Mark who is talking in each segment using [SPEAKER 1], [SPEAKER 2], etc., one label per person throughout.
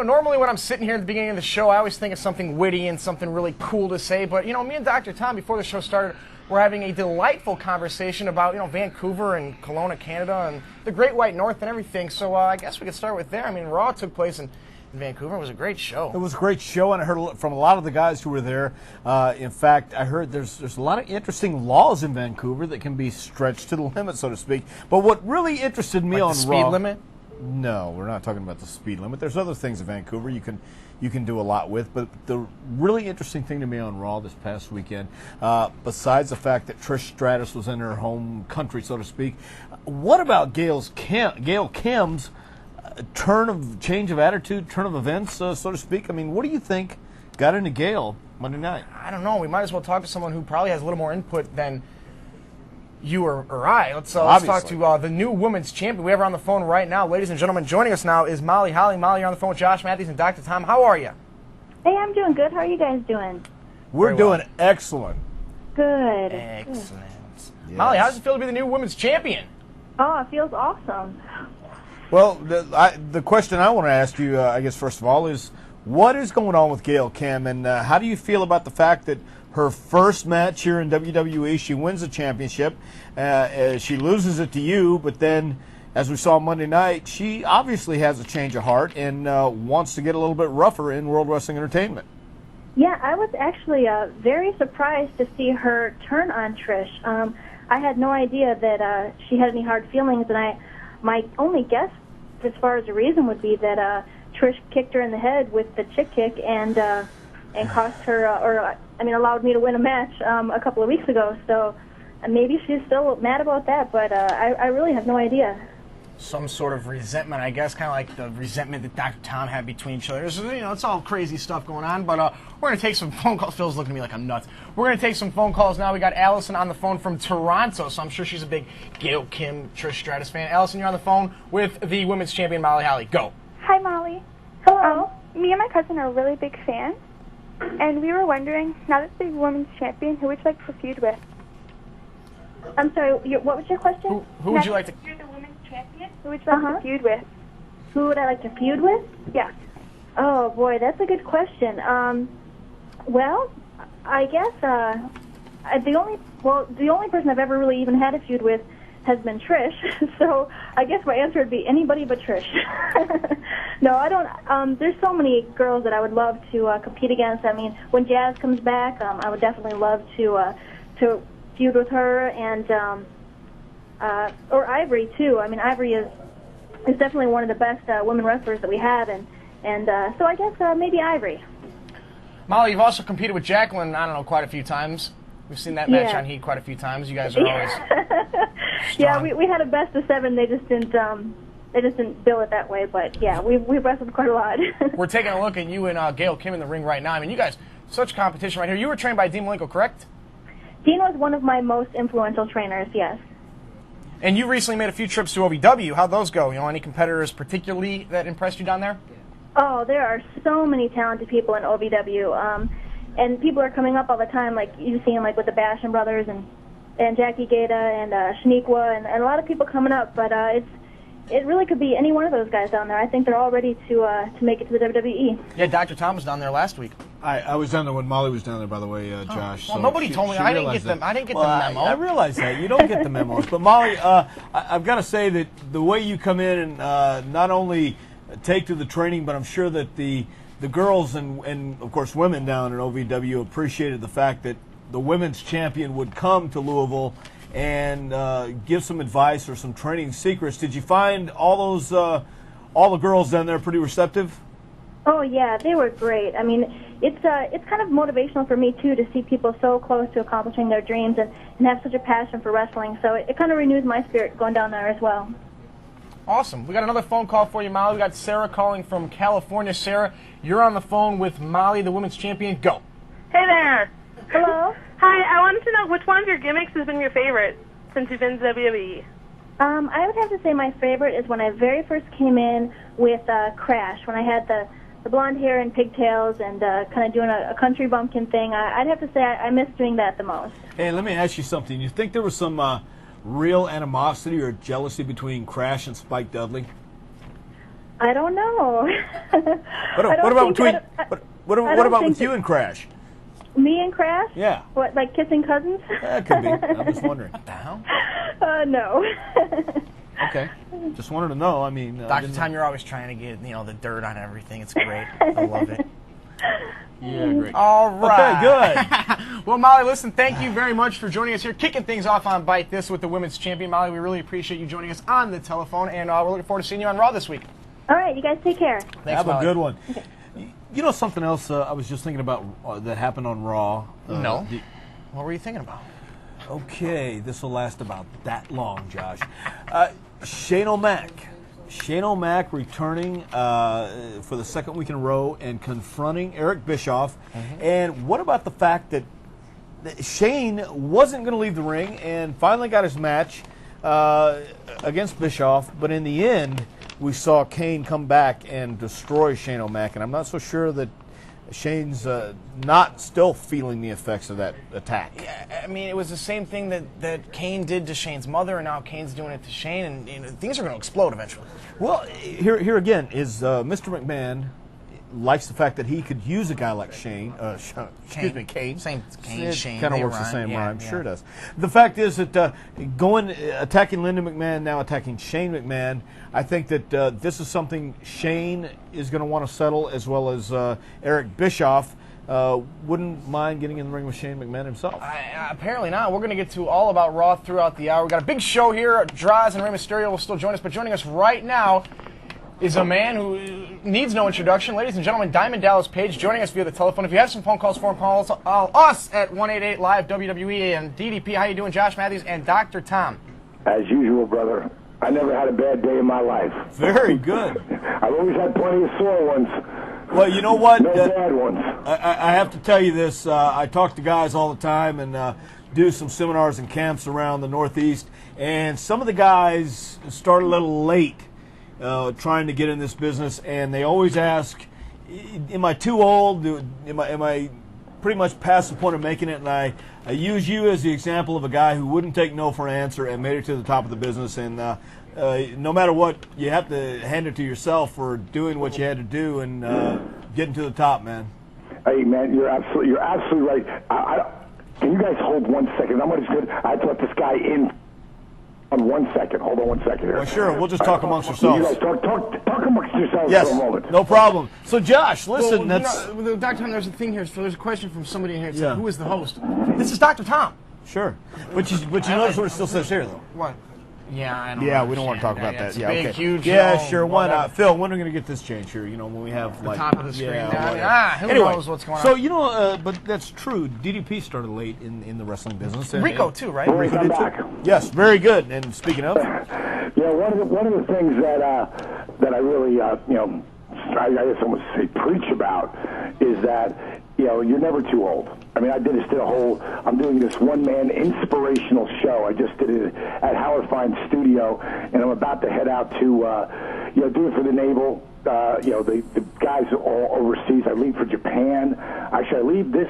[SPEAKER 1] normally when I'm sitting here at the beginning of the show, I always think of something witty and something really cool to say. But, me and Dr. Tom, before the show started, we're having a delightful conversation about, Vancouver and Kelowna, Canada, and the Great White North and everything. So I guess we could start with there. I mean, Raw took place in Vancouver. It was a great show.
[SPEAKER 2] It was a great show, and I heard from a lot of the guys who were there. In fact, I heard there's a lot of interesting laws in Vancouver that can be stretched to the limit, so to speak. But what really interested me
[SPEAKER 1] like
[SPEAKER 2] on
[SPEAKER 1] the speed
[SPEAKER 2] Raw,
[SPEAKER 1] limit?
[SPEAKER 2] No, we're not talking about the speed limit. There's other things in Vancouver you can do a lot with. But the really interesting thing to me on Raw this past weekend, besides the fact that Trish Stratus was in her home country, so to speak, what about Gail Kim's change of attitude, turn of events, so to speak? I mean, what do you think got into Gail Monday night?
[SPEAKER 1] I don't know. We might as well talk to someone who probably has a little more input than you or I. Let's talk to the new women's champion. We have her on the phone right now. Ladies and gentlemen, joining us now is Molly Holly. Molly, you're on the phone with Josh Matthews and Dr. Tom. How are you?
[SPEAKER 3] Hey, I'm doing good. How are you guys doing?
[SPEAKER 2] We're doing excellent.
[SPEAKER 3] Good.
[SPEAKER 1] Excellent. Yes.
[SPEAKER 2] Molly,
[SPEAKER 1] how does it feel to be the new women's champion?
[SPEAKER 3] Oh, it feels awesome.
[SPEAKER 2] Well, the question I want to ask you, I guess, first of all, is what is going on with Gail Kim, and how do you feel about the fact that her first match here in WWE, she wins the championship, she loses it to you, but then, as we saw Monday night, she obviously has a change of heart and wants to get a little bit rougher in World Wrestling Entertainment.
[SPEAKER 3] Yeah, I was actually very surprised to see her turn on Trish. I had no idea that she had any hard feelings, and my only guess as far as the reason would be that Trish kicked her in the head with the chick kick and cost her, allowed me to win a match a couple of weeks ago. So maybe she's still mad about that, but I really have no idea.
[SPEAKER 1] Some sort of resentment, I guess, kind of like the resentment that Dr. Tom had between each other. So, it's all crazy stuff going on, but we're going to take some phone calls. Phil's looking at me like I'm nuts. We're going to take some phone calls now. We got Allison on the phone from Toronto, so I'm sure she's a big Gail Kim, Trish Stratus fan. Allison, you're on the phone with the women's champion, Molly Holly. Go.
[SPEAKER 4] Hi, Molly.
[SPEAKER 3] Hello.
[SPEAKER 4] Me and my cousin are really big fans, and we were wondering, now that the women's champion, who would you like to feud with?
[SPEAKER 3] I'm sorry, what was your question?
[SPEAKER 1] Who would you like to...
[SPEAKER 4] You're the women's champion. Who would you like to feud with?
[SPEAKER 3] Who would I like to feud with?
[SPEAKER 4] Yeah.
[SPEAKER 3] Oh, boy, that's a good question. Well, I guess the only person I've ever really even had a feud with has been Trish, so I guess my answer would be anybody but Trish. No, I don't. There's so many girls that I would love to compete against. I mean, when Jazz comes back, I would definitely love to feud with her, and or Ivory too. I mean, Ivory is definitely one of the best women wrestlers that we have, and so I guess maybe Ivory.
[SPEAKER 1] Molly, you've also competed with Jacqueline, I don't know, quite a few times. We've seen that match on Heat quite a few times. You guys are always
[SPEAKER 3] yeah, we had a best of 7. They just didn't bill it that way, but yeah, we wrestled quite a lot.
[SPEAKER 1] We're taking a look at you and Gail Kim in the ring right now. I mean, you guys, such competition right here. You were trained by Dean Malenko, correct?
[SPEAKER 3] Dean was one of my most influential trainers, yes.
[SPEAKER 1] And you recently made a few trips to OVW. How'd those go? Any competitors particularly that impressed you down there?
[SPEAKER 3] Oh, there are so many talented people in OVW, and people are coming up all the time, like you've seen, like with the Basham brothers and Jackie Gata and Shaniqua, and a lot of people coming up. But it really could be any one of those guys down there. I think they're all ready to make it to the WWE.
[SPEAKER 1] Yeah, Dr. Tom was down there last week.
[SPEAKER 2] I was down there when Molly was down there, by the way, Josh.
[SPEAKER 1] Well, nobody told me. I didn't get them. I didn't get the memo.
[SPEAKER 2] I realize that. You don't get the memos. But, Molly, I've got to say that the way you come in and not only take to the training, but I'm sure that the girls and, of course, women down at OVW appreciated the fact that the women's champion would come to Louisville and give some advice or some training secrets. Did you find all the girls down there pretty receptive?
[SPEAKER 3] Oh, yeah, they were great. I mean, it's kind of motivational for me, too, to see people so close to accomplishing their dreams and have such a passion for wrestling. So it kind of renews my spirit going down there as well.
[SPEAKER 1] Awesome. We got another phone call for you, Molly. We got Sarah calling from California. Sarah, you're on the phone with Molly, the women's champion. Go.
[SPEAKER 5] Hey there.
[SPEAKER 3] Hello.
[SPEAKER 5] Hi, I wanted to know which one of your gimmicks has been your favorite since you've been to WWE.
[SPEAKER 3] I would have to say my favorite is when I very first came in with Crash, when I had the blonde hair and pigtails and kind of doing a country bumpkin thing. I'd have to say I miss doing that the most.
[SPEAKER 2] Hey, let me ask you something. You think there was some real animosity or jealousy between Crash and Spike Dudley?
[SPEAKER 3] I don't know.
[SPEAKER 2] What about with you and Crash?
[SPEAKER 3] Me and Crash?
[SPEAKER 2] Yeah.
[SPEAKER 3] What, like kissing cousins?
[SPEAKER 2] That could be. I'm just wondering.
[SPEAKER 1] What the hell?
[SPEAKER 3] No.
[SPEAKER 2] Okay. Just wanted to know. I mean,
[SPEAKER 1] Dr. Tom, you're always trying to get, the dirt on everything. It's great. I love it.
[SPEAKER 2] Yeah, great.
[SPEAKER 1] All right.
[SPEAKER 2] Okay, good.
[SPEAKER 1] Well, Molly, listen, thank you very much for joining us here, kicking things off on Bite This with the women's champion. Molly, we really appreciate you joining us on the telephone, and we're looking forward to seeing you on Raw this week.
[SPEAKER 3] All right, you guys take care.
[SPEAKER 1] Thanks,
[SPEAKER 2] Have
[SPEAKER 1] Molly.
[SPEAKER 2] a good one. Okay. You know something else I was just thinking about that happened on Raw?
[SPEAKER 1] No. What were you thinking about?
[SPEAKER 2] Okay, this will last about that long, Josh. Shane O'Mac. Shane O'Mac returning for the second week in a row and confronting Eric Bischoff. Mm-hmm. And what about the fact that Shane wasn't going to leave the ring and finally got his match against Bischoff, but in the end, we saw Kane come back and destroy Shane O'Mac, and I'm not so sure that Shane's not still feeling the effects of that attack.
[SPEAKER 1] Yeah, I mean, it was the same thing that Kane did to Shane's mother, and now Kane's doing it to Shane, and things are going to explode eventually.
[SPEAKER 2] Well, here again is Mr. McMahon likes the fact that he could use a guy like Shane. Kane.
[SPEAKER 1] Same Kane, Shane.
[SPEAKER 2] Kind of works the same rhyme.
[SPEAKER 1] Yeah.
[SPEAKER 2] Sure does. The fact is that attacking Linda McMahon, now attacking Shane McMahon, I think that this is something Shane is going to want to settle, as well as Eric Bischoff. Wouldn't mind getting in the ring with Shane McMahon himself.
[SPEAKER 1] Apparently not. We're going to get to all about Raw throughout the hour. We've got a big show here. Draws and Rey Mysterio will still join us, but joining us right now is a man who needs no introduction. Ladies and gentlemen, Diamond Dallas Page joining us via the telephone. If you have some phone calls for him, call us at 188-LIVE-WWE and DDP. How you doing, Josh Matthews and Dr. Tom?
[SPEAKER 6] As usual, brother. I never had a bad day in my life.
[SPEAKER 2] Very good.
[SPEAKER 6] I've always had plenty of sore ones.
[SPEAKER 2] Well, you know what?
[SPEAKER 6] No bad ones.
[SPEAKER 2] I have to tell you this. I talk to guys all the time and do some seminars and camps around the Northeast, and some of the guys start a little late trying to get in this business, and they always ask, am I too old? Am I pretty much past the point of making it? And I use you as the example of a guy who wouldn't take no for an answer and made it to the top of the business. And no matter what, you have to hand it to yourself for doing what you had to do and getting to the top, man.
[SPEAKER 6] Hey, man, you're absolutely right. Can you guys hold 1 second? I have to let this guy in. On 1 second. Hold on 1 second here.
[SPEAKER 2] Well, sure. We'll just talk amongst ourselves.
[SPEAKER 6] You guys talk amongst yourselves
[SPEAKER 2] yes,
[SPEAKER 6] for a moment.
[SPEAKER 2] No problem. So, Josh, listen.
[SPEAKER 1] Dr. Tom, there's a thing here. So there's a question from somebody here.
[SPEAKER 2] Yeah.
[SPEAKER 1] Who is the host? This is Dr. Tom.
[SPEAKER 2] Sure. But you notice what it still says here, though.
[SPEAKER 1] What? Yeah, I don't.
[SPEAKER 2] Yeah, we don't want to talk about that.
[SPEAKER 1] It's
[SPEAKER 2] Yeah,
[SPEAKER 1] big,
[SPEAKER 2] okay.
[SPEAKER 1] huge.
[SPEAKER 2] Yeah,
[SPEAKER 1] show,
[SPEAKER 2] sure. Why
[SPEAKER 1] whatever.
[SPEAKER 2] not, Phil? When are we going to get this changed here? When we have
[SPEAKER 1] The top of the screen. Who
[SPEAKER 2] anyway,
[SPEAKER 1] knows what's going on?
[SPEAKER 2] So but that's true. DDP started late in the wrestling business. And,
[SPEAKER 1] Rico too, right?
[SPEAKER 6] Rico did back.
[SPEAKER 2] Too. Yes, very good. And speaking of,
[SPEAKER 6] yeah, one of the things that I really I guess I must say preach about is that you're never too old. I mean, I'm doing this one-man inspirational show. I just did it at Howard Fine's studio, and I'm about to head out to, do it for the Naval. The guys all overseas. I leave for Japan. Actually, I leave this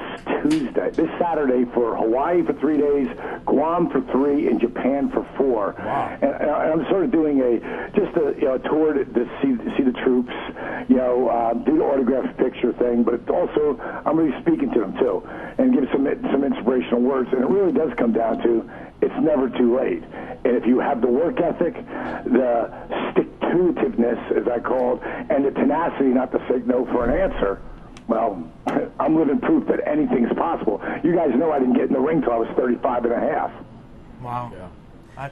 [SPEAKER 6] Saturday for Hawaii for 3 days, Guam for 3, and Japan for 4.
[SPEAKER 2] Wow.
[SPEAKER 6] And I'm sort of doing a tour to see the troops, do the autograph picture thing, but also I'm really speaking to them too and give some inspirational words. And it really does come down to it's never too late. And if you have the work ethic, the stick-to-itiveness, as I call it, and the tenacity not to say no for an answer, well, I'm living proof that anything's possible. You guys know I didn't get in the ring till I was 35 and a half.
[SPEAKER 1] Wow.
[SPEAKER 2] Yeah.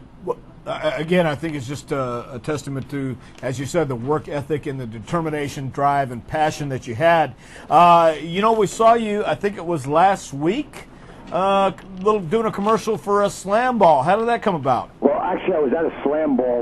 [SPEAKER 2] Again, I think it's just a testament to, as you said, the work ethic and the determination, drive, and passion that you had. We saw you, I think it was last week, doing a commercial for a slam ball. How did that come about?
[SPEAKER 6] Well, actually, I was at a slam ball.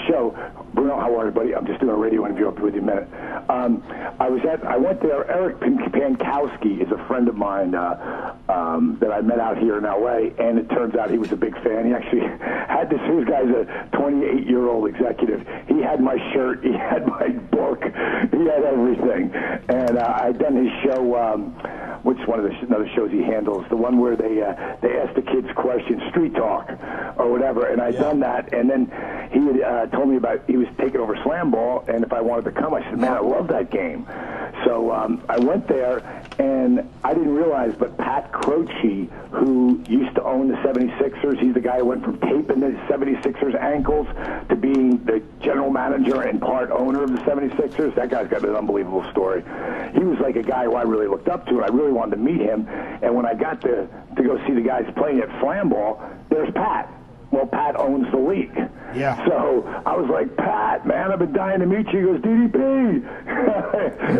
[SPEAKER 6] Show. Bruno, how are you, buddy? I'm just doing a radio interview. I'll be with you in a minute. I went there. Eric Pankowski is a friend of mine that I met out here in L.A., and it turns out he was a big fan. He actually had this. This guy's a 28-year-old executive. He had my shirt. He had my book. He had everything. And I'd done his show, which is one of the other shows he handles, the one where they ask the kids questions, Street Talk. or whatever, and I'd done that, and then he had told me about he was taking over Slam Ball, and if I wanted to come, I said, man, I love that game. So I went there, and I didn't realize, but Pat Croce, who used to own the 76ers, he's the guy who went from taping the 76ers ankles to being the general manager and part owner of the 76ers. That guy's got an unbelievable story. He was like a guy who I really looked up to, and I really wanted to meet him. And when I got to go see the guys playing at Slam Ball, there's Pat. Well, Pat owns the league.
[SPEAKER 1] Yeah.
[SPEAKER 6] So I was like, Pat, man, I've been dying to meet you. He goes, DDP.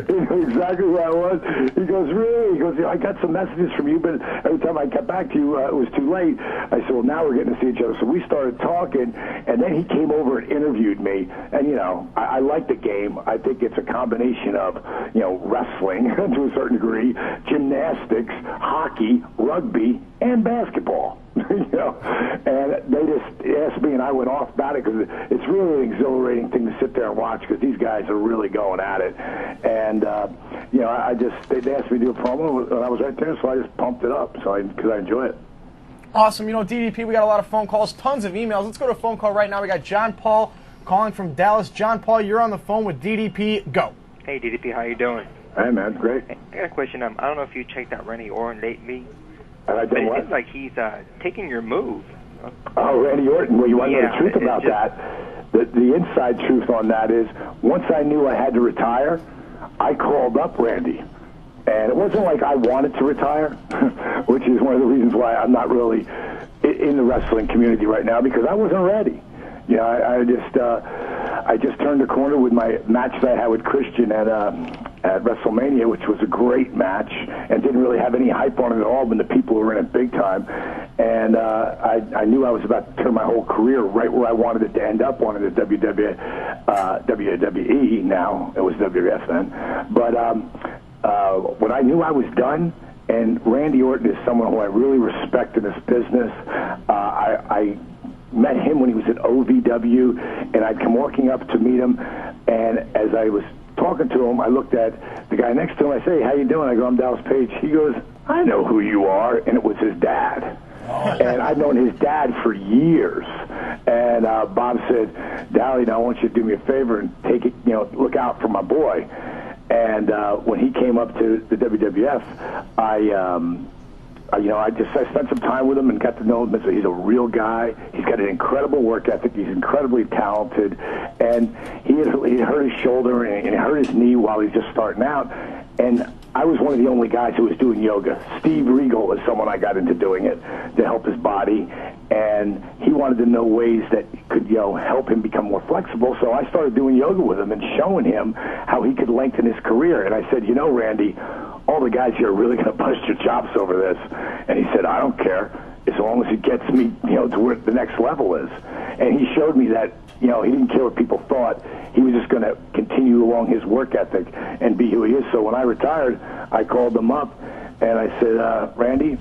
[SPEAKER 6] He knew exactly who I was. He goes, really? He goes, I got some messages from you, but every time I got back to you, it was too late. I said, well, now we're getting to see each other. So we started talking, and then he came over and interviewed me. And, you know, I like the game. I think it's a combination of, you know, wrestling to a certain degree, gymnastics, hockey, rugby, and basketball. You know, and they just asked me, and I went off about it because it's really an exhilarating thing to sit there and watch because these guys are really going at it. And you know, they asked me to do a promo, and I was right there, so I just pumped it up, because I enjoy it.
[SPEAKER 1] Awesome. You know, DDP, we got a lot of phone calls, tons of emails. Let's go to a phone call right now. We got John Paul calling from Dallas. John Paul, you're on the phone with DDP. Go.
[SPEAKER 7] Hey, DDP, how you doing?
[SPEAKER 6] Hey, man, great.
[SPEAKER 7] I got a question. I don't know if you checked out Randy Orton lately.
[SPEAKER 6] And I
[SPEAKER 7] But
[SPEAKER 6] did
[SPEAKER 7] it
[SPEAKER 6] what?
[SPEAKER 7] seems like he's taking your move.
[SPEAKER 6] Oh, Randy Orton. Well, you want to know
[SPEAKER 7] Yeah,
[SPEAKER 6] the truth
[SPEAKER 7] it's
[SPEAKER 6] about
[SPEAKER 7] just-
[SPEAKER 6] that? The inside truth on that is, once I knew I had to retire, I called up Randy. And it wasn't like I wanted to retire, which is one of the reasons why I'm not really in the wrestling community right now, because I wasn't ready. You know, I just turned the corner with my match that I had with Christian at WrestleMania, which was a great match, and didn't really have any hype on it at all when the people were in it big time. And I knew I was about to turn my whole career right where I wanted it to end up, wanted the WWE now. It was WWF then. But when I knew I was done, and Randy Orton is someone who I really respect in this business, I met him when he was at OVW, and I'd come walking up to meet him, and as I was talking to him, I looked at the guy next to him. I say, how you doing? I go, I'm Dallas Page. He goes, I know who you are, and it was his dad. And I'd known his dad for years. And Bob said, Dally, now I want you to do me a favor and take it, you know, look out for my boy. And when he came up to the WWF, I spent some time with him and got to know him. He's a real guy. He's got an incredible work ethic. He's incredibly talented. And he hurt his shoulder and he hurt his knee while he's just starting out. And I was one of the only guys who was doing yoga. Steve Regal is someone I got into doing it to help his body. And he wanted to know ways that could, you know, help him become more flexible. So I started doing yoga with him and showing him how he could lengthen his career. And I said, you know, Randy, all the guys here are really going to bust your chops over this. And he said, I don't care, as long as it gets me, you know, to where the next level is. And he showed me that, you know, he didn't care what people thought. He was just going to continue along his work ethic and be who he is. So when I retired, I called him up and I said, Randy,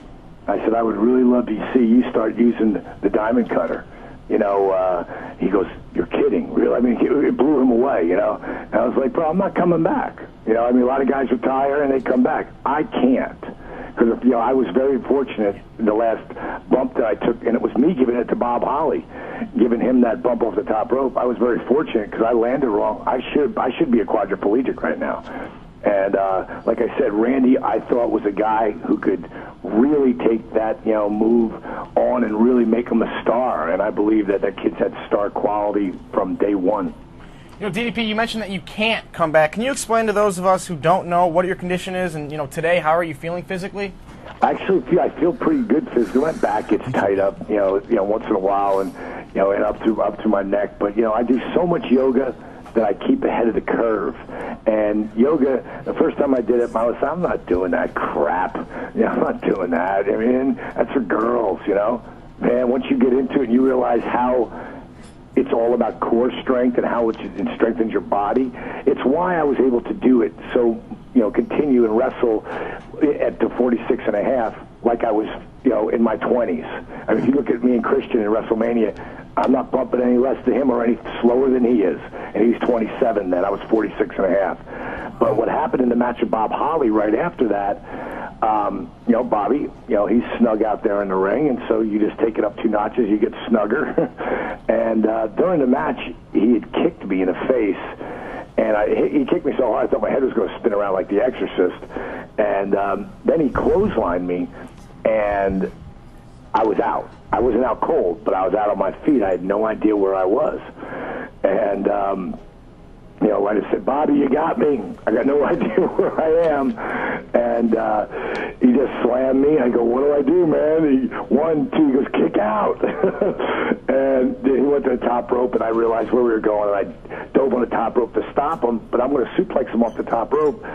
[SPEAKER 6] I said, I would really love to see you start using the diamond cutter. You know, he goes, you're kidding, really? I mean, it blew him away, you know. And I was like, bro, I'm not coming back. You know, I mean, a lot of guys retire and they come back. I can't. Because, you know, I was very fortunate in the last bump that I took, and it was me giving it to Bob Holly, giving him that bump off the top rope. I was very fortunate because I landed wrong. I should be a quadriplegic right now. And like I said, Randy, I thought was a guy who could really take that, you know, move on and really make him a star. And I believe that kid's had star quality from day one.
[SPEAKER 1] You know, DDP, you mentioned that you can't come back. Can you explain to those of us who don't know what your condition is, and, you know, today, how are you feeling physically?
[SPEAKER 6] Actually, I feel pretty good physically. My back gets tight up, you know, once in a while, and you know, and up to my neck. But you know, I do so much yoga that I keep ahead of the curve. And yoga, the first time I did it, I was, I'm not doing that crap. You know, I'm not doing that. I mean, that's for girls, you know. Man, once you get into it and you realize how it's all about core strength and how it strengthens your body, it's why I was able to do it. So, you know, continue and wrestle at the 46 and a half like I was, you know, in my 20s. I mean, if you look at me and Christian in WrestleMania, I'm not bumping any less to him or any slower than he is. And he's 27 then. I was 46 and a half. But what happened in the match with Bob Holly right after that, Bobby, he's snug out there in the ring, and so you just take it up 2 notches, you get snugger. And during the match, he had kicked me in the face, and he kicked me so hard I thought my head was going to spin around like The Exorcist. And then he clotheslined me, and I was out. I wasn't out cold, but I was out on my feet. I had no idea where I was. And I just said, Bobby, you got me. I got no idea where I am. And he just slammed me. I go, what do I do, man? He, 1, 2, he goes, kick out. And then he went to the top rope, and I realized where we were going. And I dove on the top rope to stop him, but I'm going to suplex him off the top rope.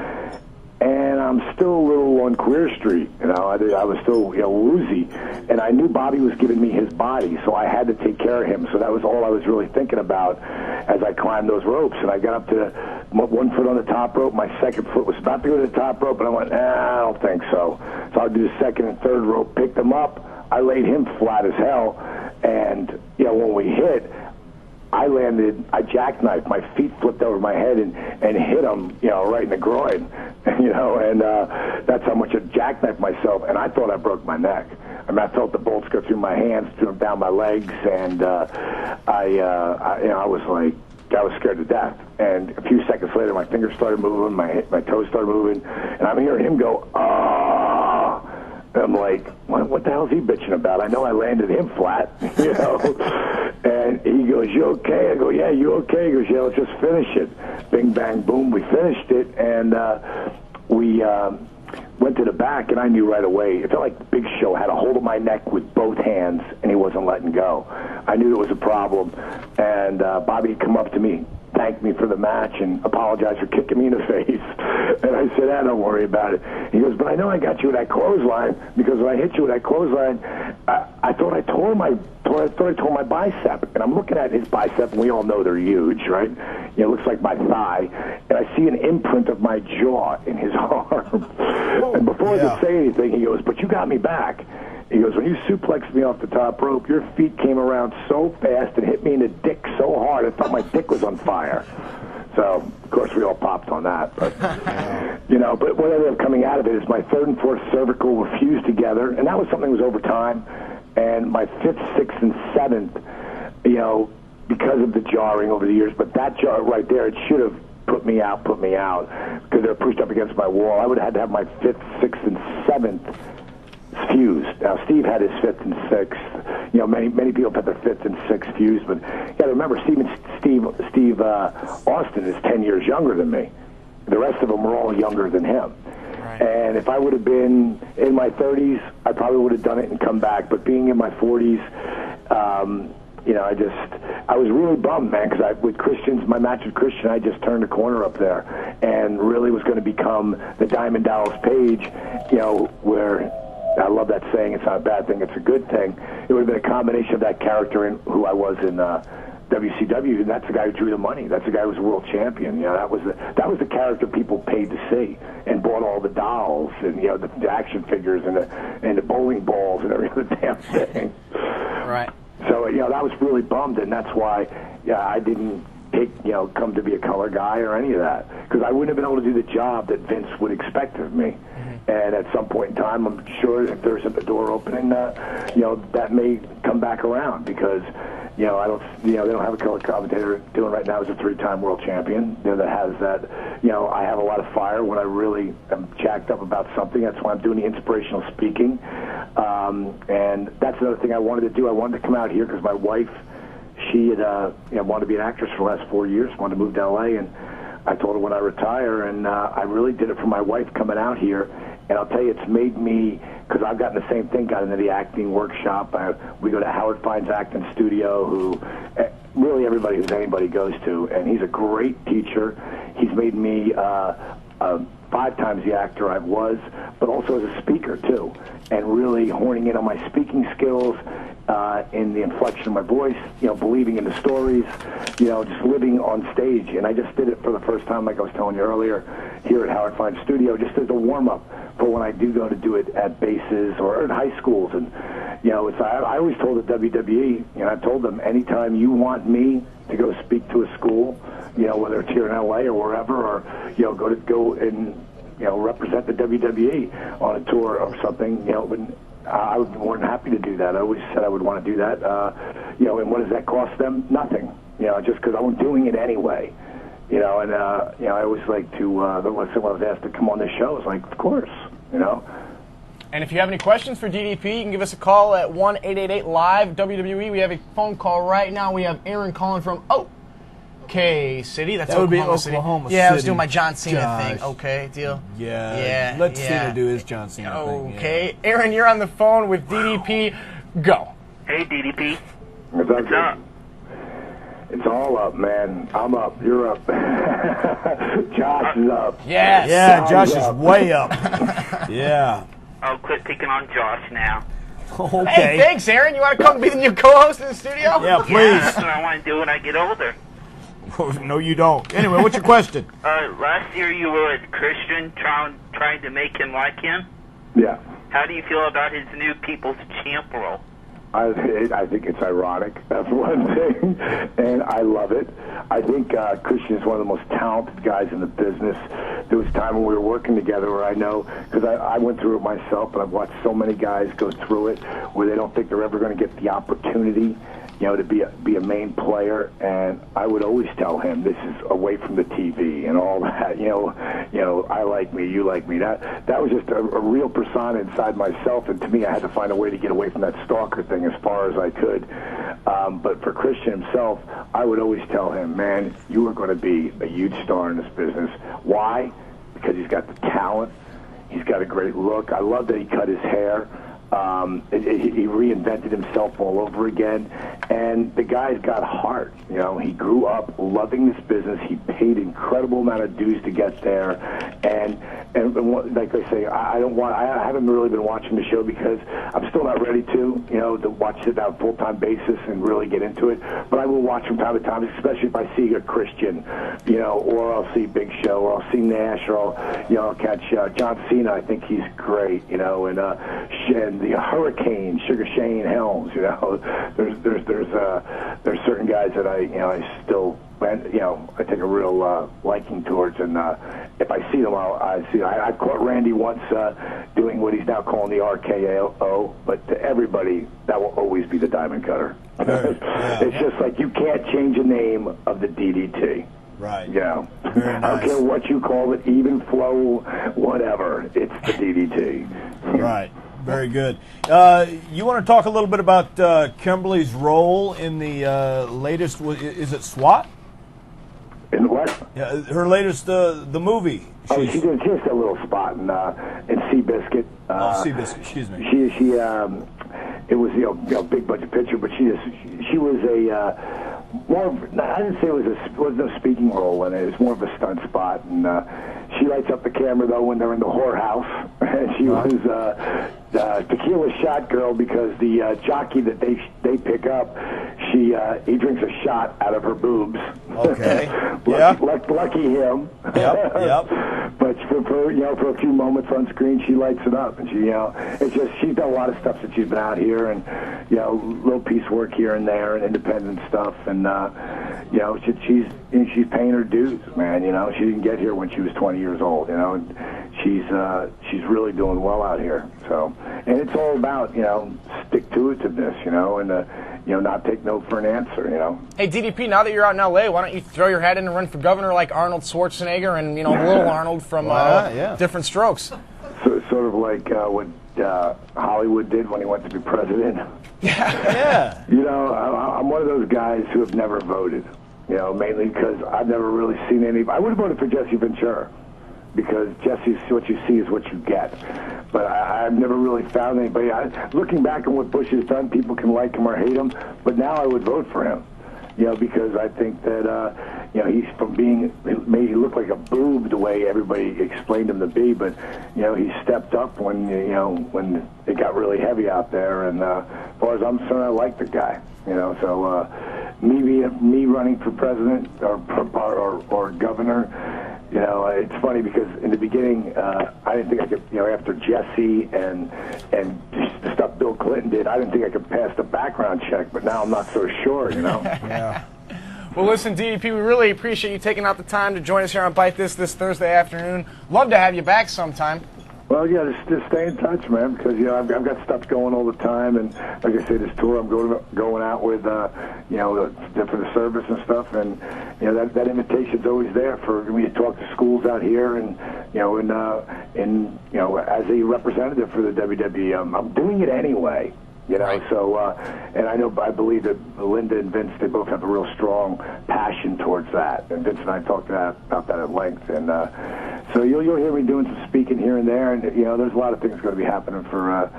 [SPEAKER 6] And I'm still a little on Queer Street, I was still, woozy. And I knew Bobby was giving me his body, so I had to take care of him. So that was all I was really thinking about as I climbed those ropes. And I got up to 1 foot on the top rope. My second foot was about to go to the top rope, and I went, I don't think so. So I'll do the second and third rope, picked him up. I laid him flat as hell. And, when we hit, I jackknifed. My feet flipped over my head and hit him, right in the groin, and that's how much I jackknifed myself. And I thought I broke my neck. I mean, I felt the bolts go through my hands, through them down my legs, and I was like, I was scared to death. And a few seconds later, my fingers started moving, my toes started moving, and I'm hearing him go, oh. And I'm like, what the hell is he bitching about? I know I landed him flat, And he goes, you okay? I go, yeah, you okay? He goes, yeah, let's just finish it. Bing, bang, boom, we finished it. And we went to the back, and I knew right away. It felt like Big Show had a hold of my neck with both hands, and he wasn't letting go. I knew it was a problem. And Bobby had come up to me, thanked me for the match, and apologized for kicking me in the face. And I said, don't worry about it. He goes, but I know I got you with that clothesline, because when I hit you with that clothesline, I thought I tore my bicep. And I'm looking at his bicep, and we all know they're huge, right? It looks like my thigh. And I see an imprint of my jaw in his arm. And before I could say anything, he goes, but you got me back. He goes, when you suplexed me off the top rope, your feet came around so fast and hit me in the dick so hard, I thought my dick was on fire. So, of course, we all popped on that. But, but what ended up coming out of it is my 3rd and 4th cervical were fused together, and that was something that was over time. And my 5th, 6th, and 7th, because of the jarring over the years, but that jar right there, it should have put me out, because they're pushed up against my wall. I would have had to have my 5th, 6th, and 7th fused. Now, Steve had his 5th and 6th. Many people have their 5th and 6th fused, but you got to remember, Steve Austin is 10 years younger than me. The rest of them were all younger than him. Right. And if I would have been in my 30s, I probably would have done it and come back. But being in my 40s, I was really bummed, man, because with Christian's, my match with Christian, I just turned a corner up there and really was going to become the Diamond Dallas Page, where I love that saying, it's not a bad thing, it's a good thing. It would have been a combination of that character and who I was in WCW, and that's the guy who drew the money. That's the guy who was world champion. That was the character people paid to see and bought all the dolls and the action figures and the bowling balls and every other damn thing.
[SPEAKER 1] Right.
[SPEAKER 6] So that was really bummed, and that's why I didn't come to be a color guy or any of that, because I wouldn't have been able to do the job that Vince would expect of me. And at some point in time, I'm sure if there's a door opening, that may come back around, because they don't have a color commentator doing right now as a 3-time world champion. That has that. I have a lot of fire when I really am jacked up about something. That's why I'm doing the inspirational speaking. And that's another thing I wanted to do. I wanted to come out here because my wife, she had wanted to be an actress for the last 4 years, wanted to move to L.A., and I told her when I retire, and I really did it for my wife coming out here. And I'll tell you, it's made me, because I've gotten the same thing, got into the acting workshop. We go to Howard Fine's acting studio, who really everybody who's anybody goes to, and he's a great teacher. He's made me 5 times the actor I was, but also as a speaker, too, and really honing in on my speaking skills, in the inflection of my voice, believing in the stories, just living on stage. And I just did it for the first time, like I was telling you earlier, here at Howard Fine's studio, just as a warm-up for when I do go to do it at bases or at high schools. And, I always told the WWE, I told them, anytime you want me to go speak to a school, whether it's here in L.A. or wherever, or, go and represent the WWE on a tour or something, I would be more than happy to do that. I always said I would want to do that. And what does that cost them? Nothing. Just because I'm doing it anyway. I always like to, when I was asked to come on this show, I was like, of course,
[SPEAKER 1] And if you have any questions for DDP, you can give us a call at 1-888-LIVE-WWE. We have a phone call right now. We have Aaron calling from OK City. That's
[SPEAKER 2] that would be
[SPEAKER 1] Oklahoma
[SPEAKER 2] City.
[SPEAKER 1] Yeah, I was doing my John Cena thing. Okay, deal?
[SPEAKER 2] Yeah. Let Cena do his John Cena thing.
[SPEAKER 1] Okay. Yeah. Aaron, you're on the phone with DDP. Go.
[SPEAKER 7] Hey, DDP.
[SPEAKER 6] What's up? It's all up, man. I'm up. You're up. Josh is up.
[SPEAKER 1] Yes.
[SPEAKER 2] Yeah, Josh is way up. Yeah.
[SPEAKER 8] I'll quit picking on Josh now.
[SPEAKER 2] Okay.
[SPEAKER 1] Hey, thanks, Aaron. You want to come be the new co-host in the studio?
[SPEAKER 2] Yeah, please.
[SPEAKER 8] Yeah, that's what I want to do when I get older.
[SPEAKER 2] No, you don't. Anyway, what's your question?
[SPEAKER 8] Last year you were with Christian trying to make him like him.
[SPEAKER 6] Yeah.
[SPEAKER 8] How do you feel about his new People's Champ role?
[SPEAKER 6] I think it's ironic. That's one thing, and I love it. I think Christian is one of the most talented guys in the business. There was a time when we were working together where I know, because I went through it myself, but I've watched so many guys go through it where they don't think they're ever going to get the opportunity, to be a main player. And I would always tell him, this is away from the TV and all that. I like me, you like me. That was just a real persona inside myself, and to me, I had to find a way to get away from that stalker thing as far as I could. But for Christian himself, I would always tell him, man, you are going to be a huge star in this business. Why? Because he's got the talent. He's got a great look. I love that he cut his hair. He reinvented himself all over again, and the guy's got heart. He grew up loving this business. He paid incredible amount of dues to get there, and like I say, I haven't really been watching the show because I'm still not ready to watch it on a full-time basis and really get into it. But I will watch from time to time, especially if I see a Christian, or I'll see Big Show, or I'll see Nash, or I'll catch John Cena. I think he's great, and the Hurricane, Sugar Shane Helms. There's certain guys that I still I take a real liking towards, and if I see them, I caught Randy once doing what he's now calling the RKO, but to everybody that will always be the Diamond Cutter. It's just like you can't change the name of the DDT.
[SPEAKER 2] Right.
[SPEAKER 6] Very nice. I don't care what you call it, even flow, whatever. It's the DDT.
[SPEAKER 2] Right. Very good. You want to talk a little bit about Kimberly's role in the latest, is it SWAT?
[SPEAKER 6] In what?
[SPEAKER 2] Yeah, her latest, the movie.
[SPEAKER 6] She did just a little spot in Seabiscuit.
[SPEAKER 2] Seabiscuit, excuse me.
[SPEAKER 6] She it was big budget picture, but she was a more of, I didn't say it was no speaking role in it. It was more of a stunt spot, and she lights up the camera though when they're in the whorehouse, and she was tequila shot girl because the jockey that they pick up, he drinks a shot out of her boobs.
[SPEAKER 2] Okay.
[SPEAKER 6] Lucky him.
[SPEAKER 2] Yep.
[SPEAKER 6] But for a few moments on screen, she lights it up, and it's just she's done a lot of stuff since she's been out here, and little piece work here and there, and independent stuff, and she's paying her dues, man. She didn't get here when she was 20 years old, and she's really doing well out here. So, and it's all about stick-to-itiveness, and not take no for an answer,
[SPEAKER 1] Hey, DDP, now that you're out in L.A., why don't you throw your hat in and run for governor like Arnold Schwarzenegger and, little Arnold from Different Strokes?
[SPEAKER 6] So, sort of like what Hollywood did when he went to be president.
[SPEAKER 2] Yeah.
[SPEAKER 6] I'm one of those guys who have never voted, mainly because I've never really seen any. I would have voted for Jesse Ventura because Jesse's what you see is what you get. But I've never really found anybody. Looking back on what Bush has done, people can like him or hate him, but now I would vote for him. Because I think that, he's from being, made he look like a boob the way everybody explained him to be, but, he stepped up when it got really heavy out there, and as far as I'm concerned, I like the guy, so me running for president or governor, it's funny because in the begining, I didn't think I could, after Jesse and the stuff Bill Clinton did, I didn't think I could pass the background check, but now I'm not so sure,
[SPEAKER 2] Yeah.
[SPEAKER 1] Well, listen, DDP, we really appreciate you taking out the time to join us here on Bite This Thursday afternoon. Love to have you back sometime.
[SPEAKER 6] Well, yeah, just stay in touch, man, because I've got stuff going all the time, and like I say, this tour I'm going out with, for the service and stuff, and that invitation's always there for me to talk to schools out here, and as a representative for the WWE, I'm doing it anyway.
[SPEAKER 1] Right.
[SPEAKER 6] So, and I believe that Linda and Vince, they both have a real strong passion towards that. And Vince and I talked about that at length. And so you'll hear me doing some speaking here and there. And, there's a lot of things going to be happening for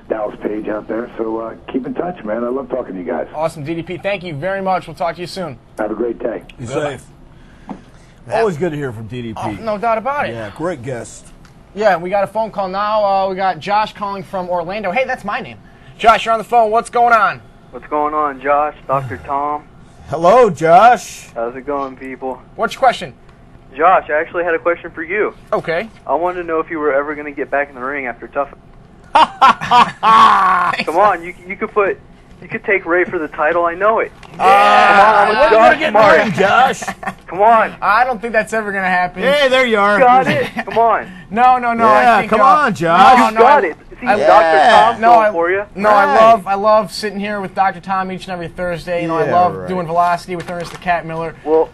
[SPEAKER 6] Dallas Page out there. So keep in touch, man. I love talking to you guys.
[SPEAKER 1] Awesome, DDP. Thank you very much. We'll talk to you soon.
[SPEAKER 6] Have a great day.
[SPEAKER 2] Be safe. Always good to hear from DDP.
[SPEAKER 1] Oh, no doubt about it.
[SPEAKER 2] Yeah, great guest.
[SPEAKER 1] Yeah, we got a phone call now. We got Josh calling from Orlando. Hey, that's my name. Josh, you're on the phone. What's going on?
[SPEAKER 9] What's going on, Josh? Dr. Tom.
[SPEAKER 2] Hello, Josh.
[SPEAKER 9] How's it going, people?
[SPEAKER 1] What's your question?
[SPEAKER 9] Josh, I actually had a question for you.
[SPEAKER 1] Okay.
[SPEAKER 9] I wanted to know if you were ever going to get back in the ring after Tough. Come on, you could take Ray for the title. I know it.
[SPEAKER 1] Come on,
[SPEAKER 2] I'm Josh get Martin, Josh.
[SPEAKER 9] Come on.
[SPEAKER 1] I don't think that's ever going to happen.
[SPEAKER 2] Hey, there you are.
[SPEAKER 9] Got it. Come on.
[SPEAKER 1] No.
[SPEAKER 2] Yeah,
[SPEAKER 1] I think,
[SPEAKER 2] come on, Josh.
[SPEAKER 9] You got it. See, Dr. Tom's going for you.
[SPEAKER 1] No,
[SPEAKER 2] Right.
[SPEAKER 1] I love sitting here with Dr. Tom each and every Thursday. I
[SPEAKER 2] Yeah,
[SPEAKER 1] love
[SPEAKER 2] right.
[SPEAKER 1] doing Velocity with Ernest the Cat Miller.
[SPEAKER 9] Well,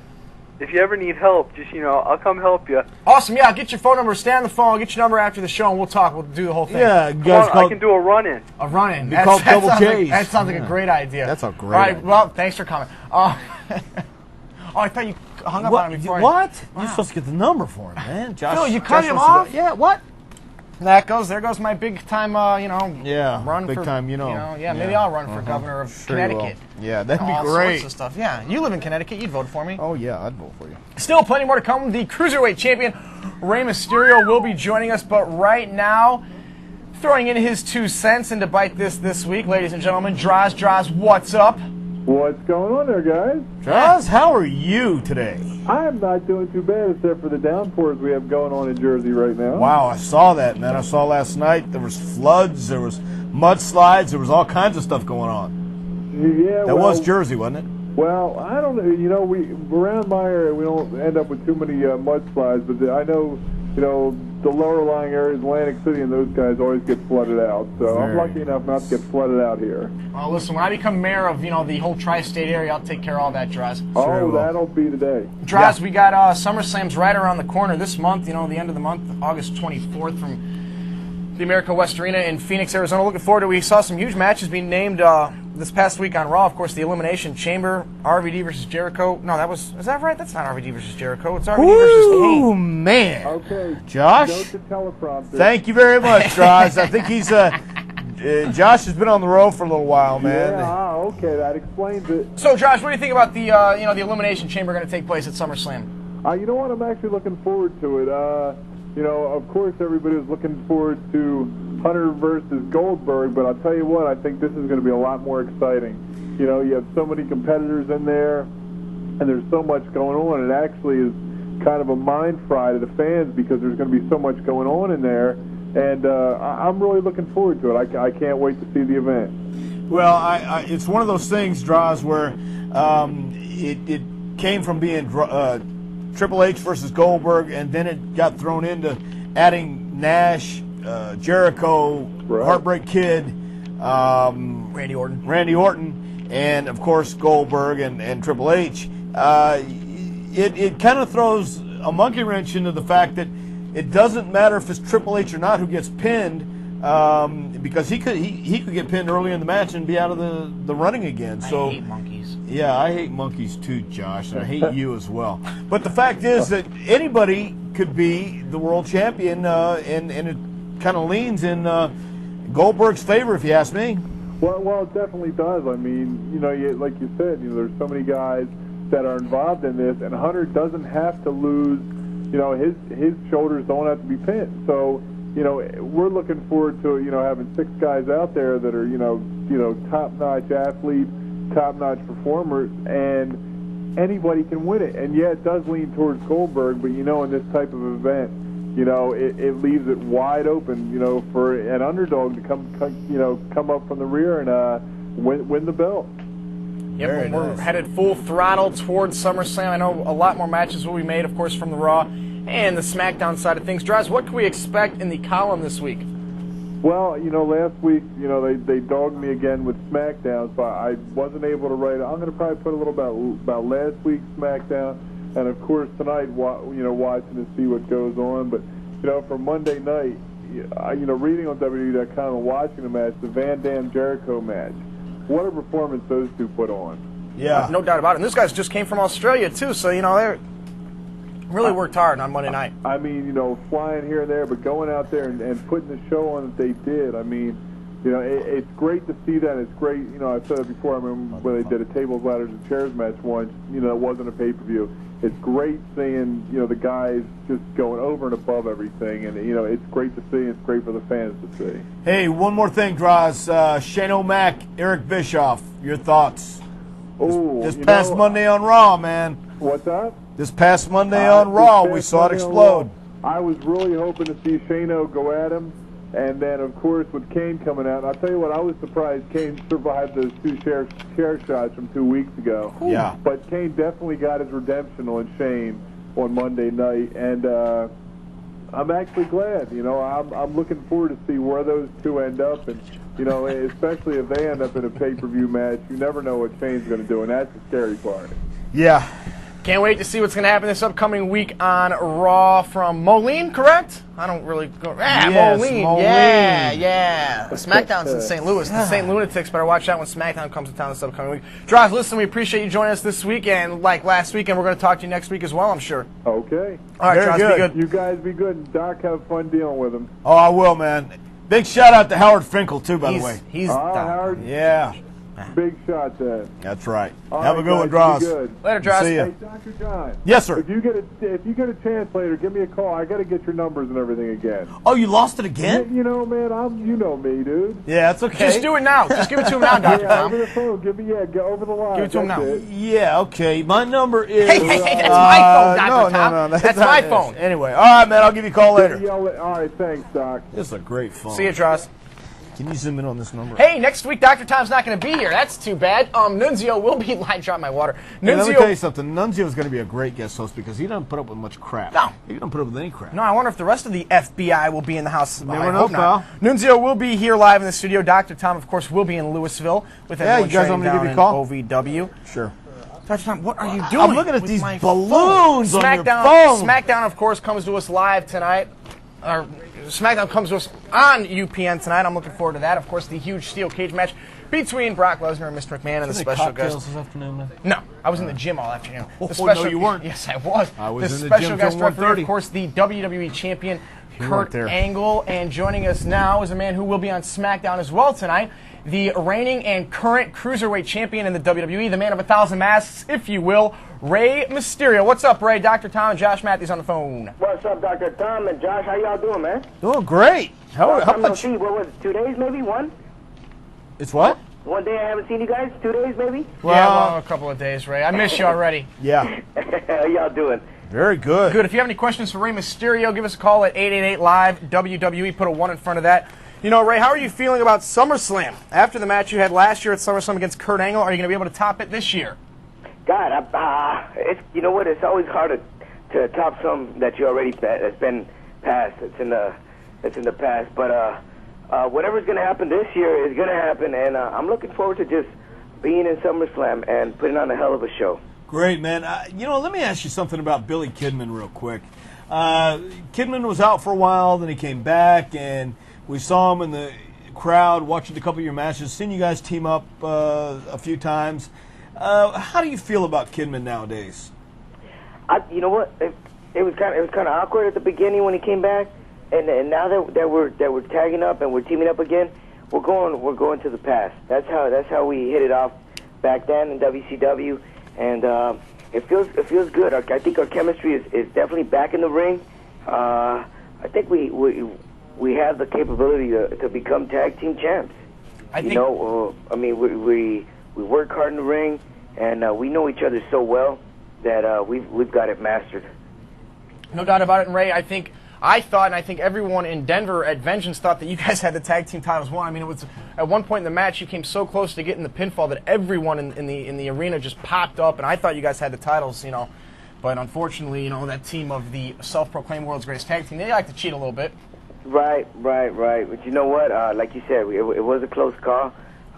[SPEAKER 9] if you ever need help, just, I'll come help you.
[SPEAKER 1] Awesome, yeah, I'll get your phone number, stay on the phone, I'll get your number after the show, and we'll talk. We'll do the whole thing.
[SPEAKER 2] Yeah,
[SPEAKER 9] Come
[SPEAKER 2] guys
[SPEAKER 9] on, I can do a run-in.
[SPEAKER 1] A run-in.
[SPEAKER 2] Be called Double
[SPEAKER 1] sounds
[SPEAKER 2] J's.
[SPEAKER 1] that sounds like a great idea.
[SPEAKER 2] That's a great
[SPEAKER 1] All right,
[SPEAKER 2] idea.
[SPEAKER 1] well, thanks for coming. Oh, I thought you hung up on me before.
[SPEAKER 2] What? You're supposed to get the number for him, man. Josh,
[SPEAKER 1] Phil, you cut
[SPEAKER 2] Josh
[SPEAKER 1] him
[SPEAKER 2] wants to
[SPEAKER 1] off?
[SPEAKER 2] go- Yeah, what?
[SPEAKER 1] There goes my big time,
[SPEAKER 2] Yeah,
[SPEAKER 1] run
[SPEAKER 2] big
[SPEAKER 1] for,
[SPEAKER 2] time,
[SPEAKER 1] maybe I'll run for governor of
[SPEAKER 2] Sure you will.
[SPEAKER 1] Connecticut.
[SPEAKER 2] Yeah, that'd be
[SPEAKER 1] All
[SPEAKER 2] great.
[SPEAKER 1] sorts of stuff. Yeah, you live in Connecticut, you'd vote for me.
[SPEAKER 2] Oh, yeah, I'd vote for you.
[SPEAKER 1] Still plenty more to come. The Cruiserweight champion, Rey Mysterio, will be joining us, but right now, throwing in his 2 cents into Bite This week, ladies and gentlemen, Droz, what's up?
[SPEAKER 10] What's going on there, guys?
[SPEAKER 2] Droz, how are you today?
[SPEAKER 10] I am not doing too bad except for the downpours we have going on in Jersey right now.
[SPEAKER 2] Wow, I saw that, man. I saw last night there was floods, there was mudslides, there was all kinds of stuff going on.
[SPEAKER 10] Yeah,
[SPEAKER 2] That was Jersey, wasn't it?
[SPEAKER 10] Well, I don't know. We around my area, we don't end up with too many mudslides, but I know, the lower lying areas, Atlantic City, and those guys always get flooded out. So I'm lucky enough not to get flooded out here.
[SPEAKER 1] Well, listen, when I become mayor of, the whole tri-state area, I'll take care of all that, Droz.
[SPEAKER 10] Oh, that'll be today.
[SPEAKER 1] Droz, we got SummerSlam's right around the corner this month, the end of the month, August 24th from the America West Arena in Phoenix, Arizona. Looking forward to it. We saw some huge matches being named this past week on Raw. Of course, the Elimination Chamber, RVD versus Jericho. No, is that right? That's not RVD versus Jericho. It's RVD versus Kane.
[SPEAKER 2] Oh, man.
[SPEAKER 10] Okay.
[SPEAKER 2] Josh?
[SPEAKER 10] Go to teleprompter.
[SPEAKER 2] Thank you very much, Droz. I think he's Josh has been on the road for a little while, man.
[SPEAKER 10] Yeah, okay, that explains it.
[SPEAKER 1] So, Josh, what do you think about the the Elimination Chamber going to take place at SummerSlam?
[SPEAKER 10] You know what? I'm actually looking forward to it. Of course, everybody was looking forward to Hunter versus Goldberg, but I'll tell you what, I think this is going to be a lot more exciting. You have so many competitors in there, and there's so much going on. It actually is kind of a mind fry to the fans because there's going to be so much going on in there, and I'm really looking forward to it. I can't wait to see the event.
[SPEAKER 2] Well, it's one of those things, Droz, where it came from being Triple H versus Goldberg, and then it got thrown into adding Nash, Jericho, Heartbreak Kid,
[SPEAKER 1] Randy
[SPEAKER 2] Orton, and of course Goldberg and Triple H. It kind of throws a monkey wrench into the fact that it doesn't matter if it's Triple H or not who gets pinned, because he could get pinned early in the match and be out of the running again. So
[SPEAKER 1] I hate monkeys.
[SPEAKER 2] Yeah, I hate monkeys too, Josh, and I hate you as well. But the fact is that anybody could be the world champion, and it kind of leans in Goldberg's favor, if you ask me.
[SPEAKER 10] Well, it definitely does. I mean, like you said, there's so many guys that are involved in this, and Hunter doesn't have to lose. His shoulders don't have to be pinned. So, we're looking forward to having 6 guys out there that are top-notch athletes, top-notch performers, and anybody can win it. And yeah, it does lean towards Goldberg, but in this type of event, it leaves it wide open, for an underdog to come up from the rear and win the belt.
[SPEAKER 1] Yep,
[SPEAKER 2] Very
[SPEAKER 1] we're
[SPEAKER 2] nice.
[SPEAKER 1] headed full throttle towards SummerSlam. I know a lot more matches will be made, of course, from the Raw and the SmackDown side of things. Draz, what can we expect in the column this week?
[SPEAKER 10] Well, last week, they dogged me again with SmackDown, so I wasn't able to write. I'm going to probably put a little about last week's SmackDown, and of course tonight, watching to see what goes on. But for Monday night, reading on WWE.com and watching the match, the Van Dam Jericho match. What a performance those two put on.
[SPEAKER 1] Yeah, no doubt about it. And those guys just came from Australia too, so they really worked hard on Monday night.
[SPEAKER 10] I mean, flying here and there, but going out there and putting the show on that they did. I mean, it's great to see that. It's great. I've said it before. I remember when they did a tables, ladders, and chairs match once. It wasn't a pay-per-view. It's great seeing the guys just going over and above everything, and it's great to see. It's great for the fans to see.
[SPEAKER 2] Hey, one more thing, Droz. Shane O'Mac, Eric Bischoff, your thoughts?
[SPEAKER 10] Oh,
[SPEAKER 2] this past Monday on Raw, man.
[SPEAKER 10] What's that?
[SPEAKER 2] This past Monday on Raw, we saw it explode.
[SPEAKER 10] I was really hoping to see Shane-O go at him, and then, of course, with Kane coming out. And I'll tell you what, I was surprised Kane survived those two chair shots from 2 weeks ago.
[SPEAKER 2] Yeah.
[SPEAKER 10] But Kane definitely got his redemption on Shane on Monday night, and I'm actually glad. I'm looking forward to see where those two end up, and especially if they end up in a pay-per-view match, you never know what Shane's going to do, and that's the scary part.
[SPEAKER 1] Yeah. Can't wait to see what's going to happen this upcoming week on Raw from Moline, correct? I don't really go...
[SPEAKER 2] Yes,
[SPEAKER 1] Moline.
[SPEAKER 2] Moline.
[SPEAKER 1] Yeah. SmackDown's in St. Louis. The St. Lunatics better watch out when SmackDown comes to town this upcoming week. Droz, listen, we appreciate you joining us this week, and like last week, and we're going to talk to you next week as well, I'm sure.
[SPEAKER 10] Okay.
[SPEAKER 1] All right, Droz, be good.
[SPEAKER 10] You guys be good, and Doc, have fun dealing with him.
[SPEAKER 2] Oh, I will, man. Big shout out to Howard Finkel, too, by the way.
[SPEAKER 1] He's
[SPEAKER 10] Howard.
[SPEAKER 2] Yeah.
[SPEAKER 10] Big shot, then.
[SPEAKER 2] That's right.
[SPEAKER 10] All
[SPEAKER 2] Have
[SPEAKER 10] right,
[SPEAKER 2] a good one,
[SPEAKER 10] guys,
[SPEAKER 2] Droz.
[SPEAKER 10] be good.
[SPEAKER 1] Later, Droz.
[SPEAKER 2] See ya.
[SPEAKER 10] Hey, Dr. John.
[SPEAKER 2] Yes, sir.
[SPEAKER 10] If you get a chance later, give me a call. I got to get your numbers and everything again.
[SPEAKER 2] Oh, you lost it again?
[SPEAKER 10] Man, you know me, dude.
[SPEAKER 2] Yeah, it's okay.
[SPEAKER 1] Just do it now. Just give it to him now, Dr.
[SPEAKER 10] Yeah,
[SPEAKER 1] Tom.
[SPEAKER 10] over the phone. Get over the line.
[SPEAKER 1] Give it to him
[SPEAKER 10] That's
[SPEAKER 1] now.
[SPEAKER 10] it.
[SPEAKER 2] Yeah, okay. My number is...
[SPEAKER 1] Hey, that's my phone, Dr. Tom.
[SPEAKER 2] No.
[SPEAKER 1] That's my phone.
[SPEAKER 2] Anyway, all right, man. I'll give you a call later.
[SPEAKER 10] All right, thanks, Doc.
[SPEAKER 2] This is a great phone.
[SPEAKER 1] See you, Droz.
[SPEAKER 2] Can you zoom in on this number?
[SPEAKER 1] Hey, next week Dr. Tom's not going to be here. That's too bad. Nunzio will be live. Drop my water.
[SPEAKER 2] Hey, let me
[SPEAKER 1] Nunzio.
[SPEAKER 2] tell you something. Nunzio is going to be a great guest host because he doesn't put up with much crap.
[SPEAKER 1] No.
[SPEAKER 2] He doesn't put up with any crap.
[SPEAKER 1] No, I wonder if the rest of the FBI will be in the house.
[SPEAKER 2] Never
[SPEAKER 1] I
[SPEAKER 2] know,
[SPEAKER 1] hope not.
[SPEAKER 2] pal.
[SPEAKER 1] Nunzio will be here live in the studio. Dr. Tom, of course, will be in Louisville with everyone
[SPEAKER 2] you guys
[SPEAKER 1] training
[SPEAKER 2] want me to give
[SPEAKER 1] down
[SPEAKER 2] you a
[SPEAKER 1] in
[SPEAKER 2] call?
[SPEAKER 1] OVW.
[SPEAKER 2] Sure.
[SPEAKER 1] Dr. Tom, what are you doing?
[SPEAKER 2] I'm looking at
[SPEAKER 1] with
[SPEAKER 2] these
[SPEAKER 1] my
[SPEAKER 2] balloons
[SPEAKER 1] phone?
[SPEAKER 2] on your
[SPEAKER 1] SmackDown,
[SPEAKER 2] phone.
[SPEAKER 1] SmackDown, of course, comes to us live tonight. SmackDown comes to us on UPN tonight. I'm looking forward to that. Of course, the huge steel cage match between Brock Lesnar and Mr. McMahon and the special guest.
[SPEAKER 2] this afternoon, man?
[SPEAKER 1] No, I was in the gym all afternoon.
[SPEAKER 2] Oh,
[SPEAKER 1] The special,
[SPEAKER 2] no, you weren't.
[SPEAKER 1] Yes, I was.
[SPEAKER 2] I was
[SPEAKER 1] the
[SPEAKER 2] in the
[SPEAKER 1] special
[SPEAKER 2] gym
[SPEAKER 1] guest
[SPEAKER 2] till
[SPEAKER 1] referee,
[SPEAKER 2] 1:30.
[SPEAKER 1] of course, the WWE champion,
[SPEAKER 2] You
[SPEAKER 1] Kurt
[SPEAKER 2] weren't there.
[SPEAKER 1] Angle. And joining us now is a man who will be on SmackDown as well tonight, the reigning and current Cruiserweight champion in the WWE, the man of 1,000 masks, if you will, Rey Mysterio. What's up, Ray? Dr. Tom and Josh Matthews on the phone.
[SPEAKER 11] What's up, Dr. Tom and Josh? How y'all doing, man?
[SPEAKER 2] Doing great. How
[SPEAKER 11] Time no
[SPEAKER 2] much?
[SPEAKER 11] see. What was it, 2 days, maybe? One?
[SPEAKER 2] It's what?
[SPEAKER 11] One day I haven't seen you guys? 2 days, maybe?
[SPEAKER 1] Well, a couple of days, Ray. I miss you already.
[SPEAKER 2] Yeah.
[SPEAKER 11] How y'all doing?
[SPEAKER 2] Very good.
[SPEAKER 1] Good. If you have any questions for Rey Mysterio, give us a call at 888-LIVE-WWE. Put a 1 in front of that. Ray, how are you feeling about SummerSlam? After the match you had last year at SummerSlam against Kurt Angle, are you going to be able to top it this year?
[SPEAKER 11] God, it's, you know what? It's always hard to top something that you already that's been passed. It's in the past. But whatever's going to happen this year is going to happen, and I'm looking forward to just being in SummerSlam and putting on a hell of a show.
[SPEAKER 2] Great, man. Let me ask you something about Billy Kidman real quick. Kidman was out for a while, then he came back, and we saw him in the crowd watching a couple of your matches, seen you guys team up a few times. How do you feel about Kidman nowadays?
[SPEAKER 11] You know what? It was kind of awkward at the beginning when he came back, and now that we're tagging up and we're teaming up again, we're going to the past. That's how we hit it off back then in WCW, and it feels good. I think our chemistry is definitely back in the ring. I think we have the capability to become tag team champs. We work hard in the ring, and we know each other so well that we've got it mastered.
[SPEAKER 1] No doubt about it. And Ray, I think I thought, and I think everyone in Denver at Vengeance thought that you guys had the tag team titles won. I mean, it was at one point in the match you came so close to getting the pinfall that everyone in the arena just popped up, and I thought you guys had the titles, you know. But unfortunately, you know, that team of the self-proclaimed world's greatest tag team, they like to cheat a little bit.
[SPEAKER 11] Right. But you know what? Like you said, it was a close call.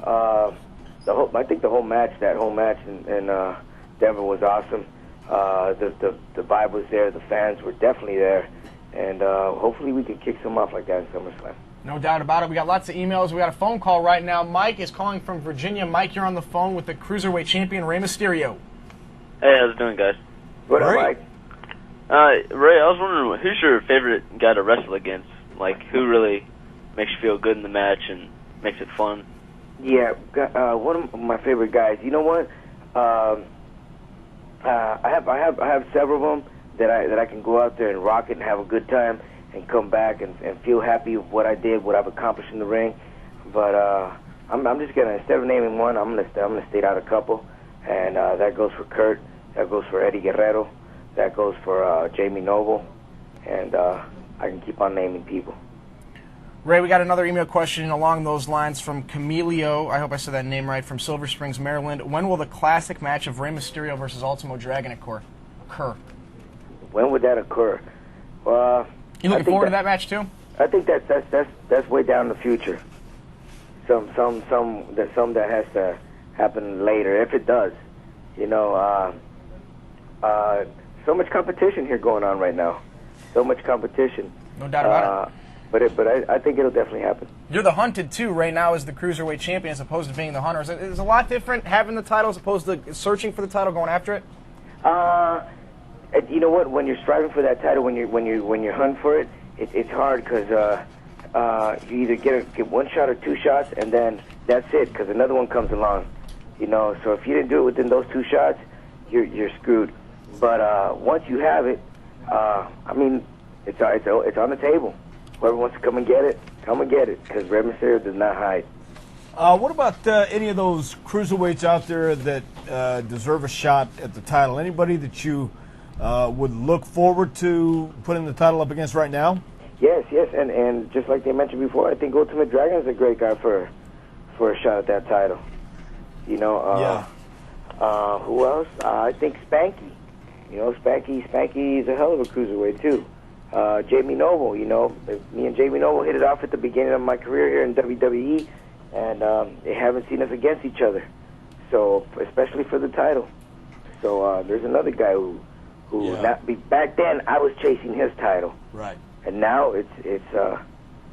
[SPEAKER 11] I think that whole match in Denver was awesome. The vibe was there. The fans were definitely there. And hopefully we can kick some off like that in SummerSlam.
[SPEAKER 1] No doubt about it. We got lots of emails. We got a phone call right now. Mike is calling from Virginia. Mike, you're on the phone with the Cruiserweight Champion, Rey Mysterio.
[SPEAKER 12] Hey, how's it doing, guys?
[SPEAKER 11] What up, Mike?
[SPEAKER 12] Ray, I was wondering, who's your favorite guy to wrestle against? Like, who really makes you feel good in the match and makes it fun?
[SPEAKER 11] Yeah, one of my favorite guys. You know what? I have several of them that I can go out there and rock it and have a good time and come back and feel happy with what I did, what I've accomplished in the ring. But I'm just gonna, instead of naming one, I'm gonna state out a couple, and that goes for Kurt, that goes for Eddie Guerrero, that goes for Jamie Noble, and I can keep on naming people.
[SPEAKER 1] Ray, we got another email question along those lines from Camilio. I hope I said that name right, from Silver Springs, Maryland. When will the classic match of Rey Mysterio versus Ultimo Dragon occur?
[SPEAKER 11] When would that occur?
[SPEAKER 1] You looking forward to that match too?
[SPEAKER 11] I think that's way down in the future. Some that has to happen later, if it does. You know, so much competition here going on right now. So much competition.
[SPEAKER 1] No doubt about it.
[SPEAKER 11] But I think it'll definitely happen.
[SPEAKER 1] You're the hunted too right now as the Cruiserweight Champion as opposed to being the hunter. Is it a lot different having the title as opposed to searching for the title, going after it?
[SPEAKER 11] You know what? When you're striving for that title, when you're hunting for it, it's hard because you either get one shot or two shots, and then that's it because another one comes along. You know, so if you didn't do it within those two shots, you're screwed. But once you have it, I mean, it's on the table. Whoever wants to come and get it, because Rey Mysterio does not hide.
[SPEAKER 2] What about any of those cruiserweights out there that deserve a shot at the title? Anybody that you would look forward to putting the title up against right now?
[SPEAKER 11] Yes, and just like they mentioned before, I think Ultimate Dragon is a great guy for a shot at that title. You know, who else? I think Spanky. You know, Spanky is a hell of a cruiserweight too. Jamie Noble, you know, me and Jamie Noble hit it off at the beginning of my career here in WWE, and they haven't seen us against each other. So, especially for the title. So there's another guy who back then I was chasing his title,
[SPEAKER 2] right? And
[SPEAKER 11] now it's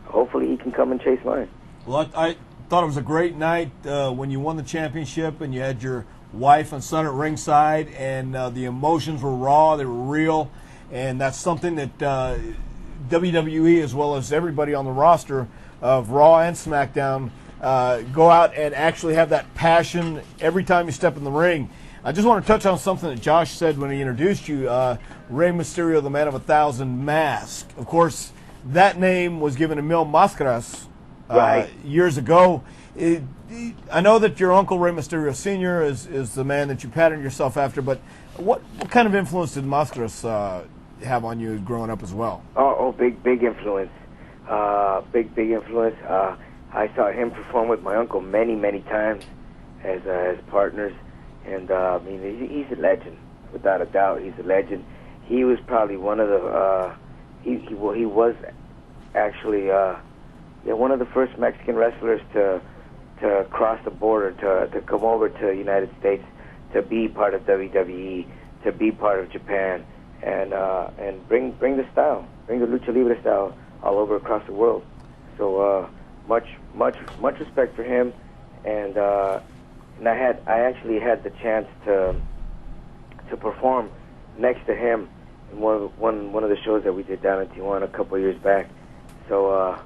[SPEAKER 11] hopefully he can come and chase mine.
[SPEAKER 2] Well, I thought it was a great night when you won the championship and you had your wife and son at ringside, and the emotions were raw, they were real. And that's something that WWE, as well as everybody on the roster of Raw and SmackDown, go out and actually have that passion every time you step in the ring. I just want to touch on something that Josh said when he introduced you, Rey Mysterio, the Man of 1,000 Masks. Of course, that name was given to Mil Máscaras years ago. I know that your uncle, Rey Mysterio Sr., is the man that you patterned yourself after, but what kind of influence did Máscaras have on you growing up as well?
[SPEAKER 11] Big influence. Big influence. I saw him perform with my uncle many times as partners, and I mean, he's a legend, without a doubt. He's a legend. He was probably one of the he was actually one of the first Mexican wrestlers to cross the border, to come over to the United States, to be part of WWE, to be part of Japan, and bring the style, bring the lucha libre style all over across the world. So much respect for him, and I actually had the chance to perform next to him in one of the shows that we did down in Tijuana a couple of years back. So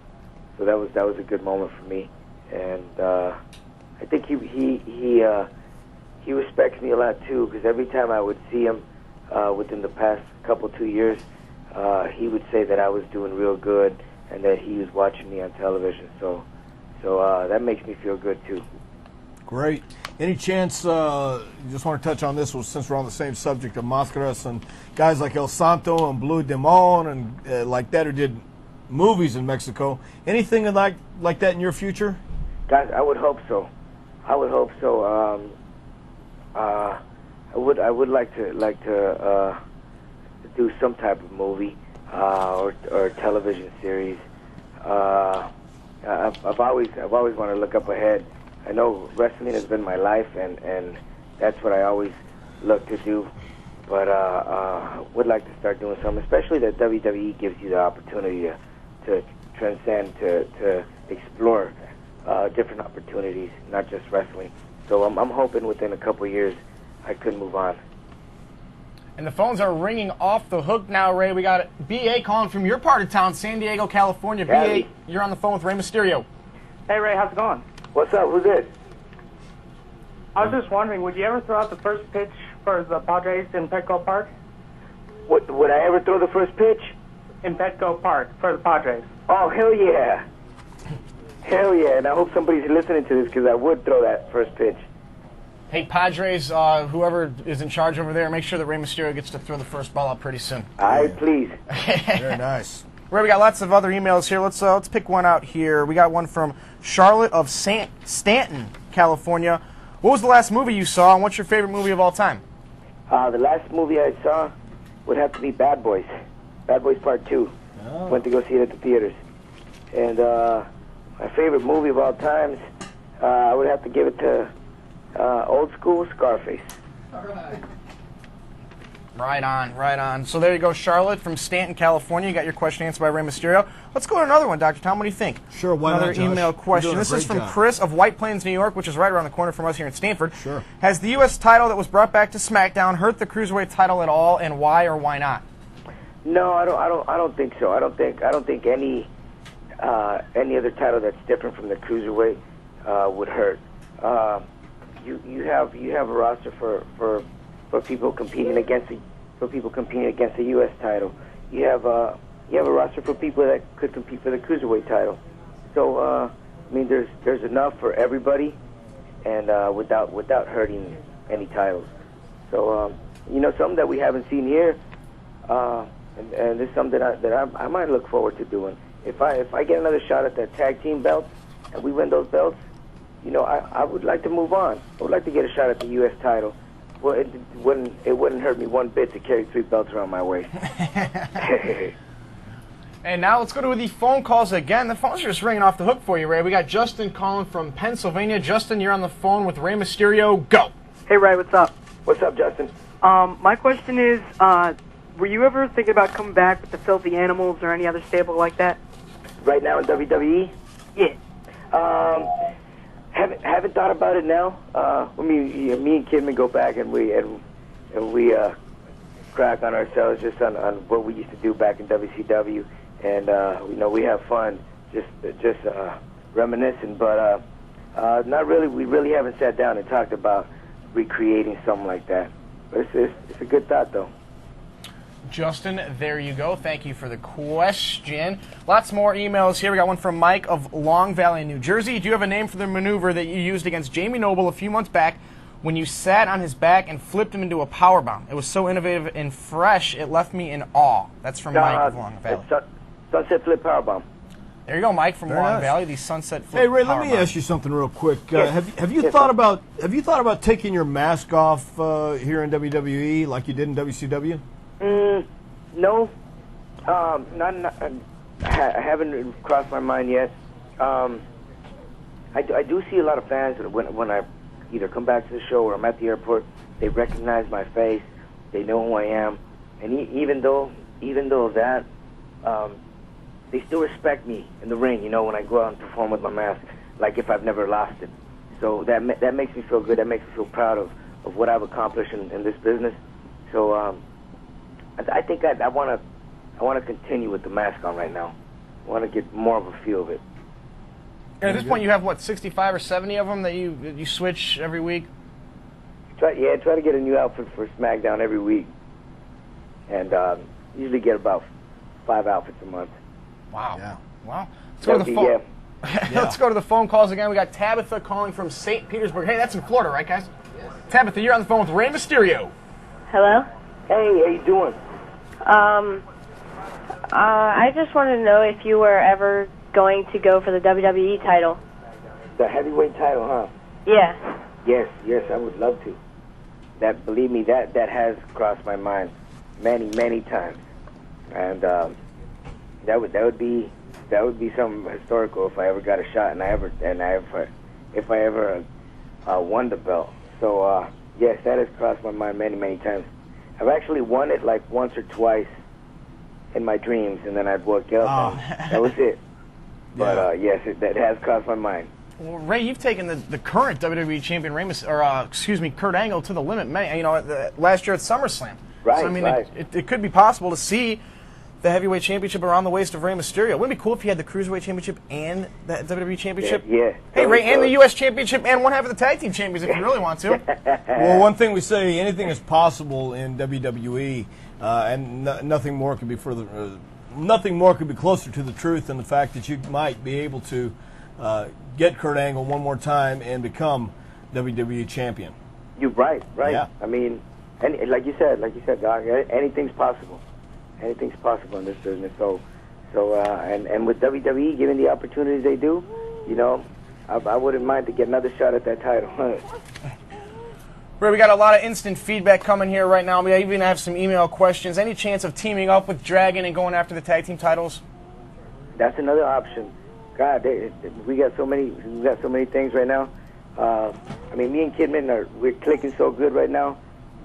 [SPEAKER 11] that was a good moment for me, and I think he respects me a lot too, because every time I would see him within the past 2 years, he would say that I was doing real good and that he was watching me on television. So that makes me feel good too.
[SPEAKER 2] Great. Any chance, just want to touch on this since we're on the same subject of Máscaras and guys like El Santo and Blue Demon and like that who did movies in Mexico. Anything like that in your future?
[SPEAKER 11] Guys, I would hope so. I would hope so. I would like to do some type of movie or television series. I've always wanted to look up ahead. I know wrestling has been my life, and that's what I always look to do. But would like to start doing something, especially that WWE gives you the opportunity to transcend, to explore different opportunities, not just wrestling. So I'm hoping within a couple of years I could move on.
[SPEAKER 1] And the phones are ringing off the hook now, Ray. We got B.A. calling from your part of town, San Diego, California. B.A., you're on the phone with Rey Mysterio.
[SPEAKER 13] Hey, Ray, how's it going?
[SPEAKER 11] What's up? Who's this?
[SPEAKER 13] I was just wondering, would you ever throw out the first pitch for the Padres in Petco Park?
[SPEAKER 11] Would I ever throw the first pitch?
[SPEAKER 13] In Petco Park for the Padres.
[SPEAKER 11] Oh, hell yeah. Hell yeah, and I hope somebody's listening to this because I would throw that first pitch.
[SPEAKER 1] Hey, Padres, whoever is in charge over there, make sure that Rey Mysterio gets to throw the first ball out pretty soon.
[SPEAKER 11] All right, please.
[SPEAKER 2] Very nice.
[SPEAKER 1] Ray, we got lots of other emails here. Let's pick one out here. We got one from Charlotte of Stanton, California. What was the last movie you saw, and what's your favorite movie of all time?
[SPEAKER 11] The last movie I saw would have to be Bad Boys. Bad Boys Part 2.
[SPEAKER 2] Oh.
[SPEAKER 11] Went to go see it at the theaters. And my favorite movie of all times, I would have to give it to old school Scarface.
[SPEAKER 1] All right. Right on, right on. So there you go, Charlotte from Stanton, California. You got your question answered by Rey Mysterio. Let's go to another one, Dr. Tom. What do you think?
[SPEAKER 2] Sure, why
[SPEAKER 1] Another
[SPEAKER 2] not, Josh?
[SPEAKER 1] email question. This is from
[SPEAKER 2] job.
[SPEAKER 1] Chris of White Plains, New York, which is right around the corner from us here in Stanford.
[SPEAKER 2] Sure.
[SPEAKER 1] Has the U.S. title that was brought back to SmackDown hurt the Cruiserweight title at all, and why or why not?
[SPEAKER 11] No, I don't think so. I don't think any other title that's different from the Cruiserweight would hurt. You have a roster for people competing against the U.S. title. You have a roster for people that could compete for the Cruiserweight title. So I mean, there's enough for everybody, and without hurting any titles. So something that we haven't seen here, and it's something that I might look forward to doing. If I get another shot at that tag team belt and we win those belts, I would like to move on. I would like to get a shot at the U.S. title. Well, it wouldn't hurt me one bit to carry 3 belts around my waist.
[SPEAKER 1] And now let's go to the phone calls again. The phones are just ringing off the hook for you, Ray. We got Justin calling from Pennsylvania. Justin, you're on the phone with Rey Mysterio. Go.
[SPEAKER 13] Hey, Ray, what's up?
[SPEAKER 11] What's up, Justin?
[SPEAKER 13] My question is, were you ever thinking about coming back with the Filthy Animals or any other stable like that?
[SPEAKER 11] Right now in WWE?
[SPEAKER 13] Yeah.
[SPEAKER 11] Haven't thought about it now. Me and Kidman go back and we crack on ourselves just on what we used to do back in WCW, and we have fun just reminiscing. But not really. We really haven't sat down and talked about recreating something like that. But it's a good thought, though.
[SPEAKER 1] Justin, there you go. Thank you for the question. Lots more emails here. We got one from Mike of Long Valley, New Jersey. Do you have a name for the maneuver that you used against Jamie Noble a few months back when you sat on his back and flipped him into a powerbomb? It was so innovative and fresh, it left me in awe. That's from Mike of Long Valley.
[SPEAKER 11] Sunset Flip Powerbomb.
[SPEAKER 1] There you go, Mike from
[SPEAKER 2] Very
[SPEAKER 1] Long
[SPEAKER 2] nice.
[SPEAKER 1] Valley. The Sunset Flip.
[SPEAKER 2] Hey Ray, let me
[SPEAKER 1] Powerbomb.
[SPEAKER 2] ask you something real quick.
[SPEAKER 11] Yes.
[SPEAKER 2] Have you thought about taking your mask off here in WWE like you did in WCW?
[SPEAKER 11] No, I haven't crossed my mind yet. I do see a lot of fans that when I either come back to the show or I'm at the airport, they recognize my face, they know who I am, and even though that, they still respect me in the ring. When I go out and perform with my mask, like if I've never lost it. So that makes me feel good. That makes me feel proud of what I've accomplished in this business. So I think I want to continue with the mask on right now. I want to get more of a feel of it.
[SPEAKER 1] And at this point, you have, 65 or 70 of them that you switch every week?
[SPEAKER 11] Try to get a new outfit for SmackDown every week. And usually get about 5 outfits a month.
[SPEAKER 1] Wow.
[SPEAKER 2] Yeah.
[SPEAKER 1] Wow. Let's go to the phone. Let's go to the phone calls again. We got Tabitha calling from St. Petersburg. Hey, that's in Florida, right, guys? Yes. Tabitha, you're on the phone with Rey Mysterio.
[SPEAKER 14] Hello?
[SPEAKER 11] Hey, how you doing?
[SPEAKER 14] I just wanted to know if you were ever going to go for the WWE title.
[SPEAKER 11] The heavyweight title, huh?
[SPEAKER 14] Yeah.
[SPEAKER 11] Yes, I would love to. That, believe me, that has crossed my mind many times, and that would be something historical if I ever got a shot, if I ever won the belt. So yes, that has crossed my mind many times. I've actually won it like once or twice in my dreams, and then I'd wake up and that was it. But yes, that has crossed my mind.
[SPEAKER 1] Well, Ray, you've taken the current WWE champion, Kurt Angle, to the limit. Last year at SummerSlam.
[SPEAKER 11] Right.
[SPEAKER 1] So, I mean,
[SPEAKER 11] right.
[SPEAKER 1] it could be possible to see the heavyweight championship around the waist of Rey Mysterio. Wouldn't it be cool if he had the cruiserweight championship and the WWE championship?
[SPEAKER 11] Yeah.
[SPEAKER 1] Hey, Ray, and the U.S. championship and one half of the tag team champions if you really want to.
[SPEAKER 2] Well, one thing we say, anything is possible in WWE, and nothing more could be nothing more could be closer to the truth than the fact that you might be able to get Kurt Angle one more time and become WWE champion.
[SPEAKER 11] You're right.
[SPEAKER 2] Yeah.
[SPEAKER 11] I mean, like you said, Doc, anything's possible. Anything's possible in this business. So, and with WWE giving the opportunities they do, I wouldn't mind to get another shot at that title.
[SPEAKER 1] Ray, we got a lot of instant feedback coming here right now. We even have some email questions. Any chance of teaming up with Dragon and going after the tag team titles?
[SPEAKER 11] That's another option. God, we got so many things right now. I mean, me and Kidman we're clicking so good right now.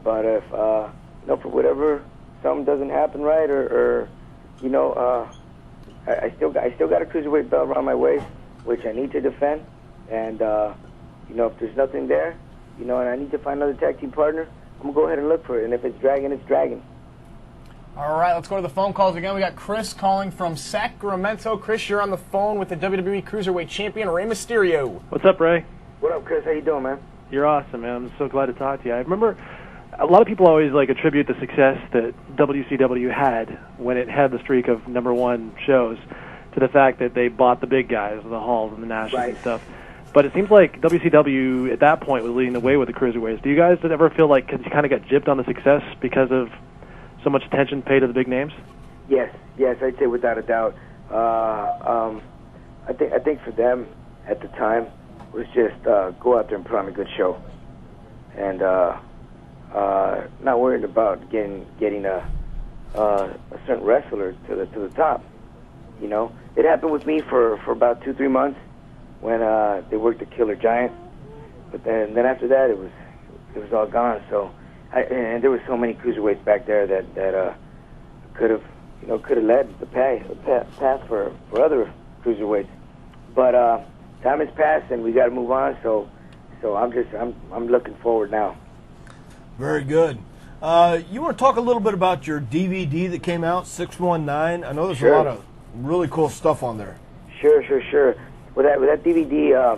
[SPEAKER 11] But if for whatever something doesn't happen right, or I still got a cruiserweight belt around my waist, which I need to defend. And if there's nothing there, and I need to find another tag team partner, I'm gonna go ahead and look for it. And if it's Dragon, it's Dragon.
[SPEAKER 1] All right, let's go to the phone calls again. We got Chris calling from Sacramento. Chris, you're on the phone with the WWE Cruiserweight Champion, Rey Mysterio.
[SPEAKER 15] What's up, Ray?
[SPEAKER 11] What up, Chris? How you doing, man?
[SPEAKER 15] You're awesome, man. I'm so glad to talk to you. I remember a lot of people always attribute the success that WCW had when it had the streak of #1 shows to the fact that they bought the big guys, the Halls and the Nashes and stuff. But it seems like WCW at that point was leading the way with the cruiserweights. Do you guys ever feel like you kind of got gypped on the success because of so much attention paid to the big names?
[SPEAKER 11] Yes, I'd say without a doubt. I think for them at the time was just go out there and put on a good show, and not worried about getting a certain wrestler to the top. It happened with me for about 2-3 months when they worked the Killer Giant, but then after that it was all gone. So. And there were so many cruiserweights back there that could have led the path for other cruiserweights. But time has passed and we got to move on. So I'm looking forward now.
[SPEAKER 2] Very good. You want to talk a little bit about your DVD that came out, 619? I know there's a lot of really cool stuff on there.
[SPEAKER 11] Sure. With that DVD,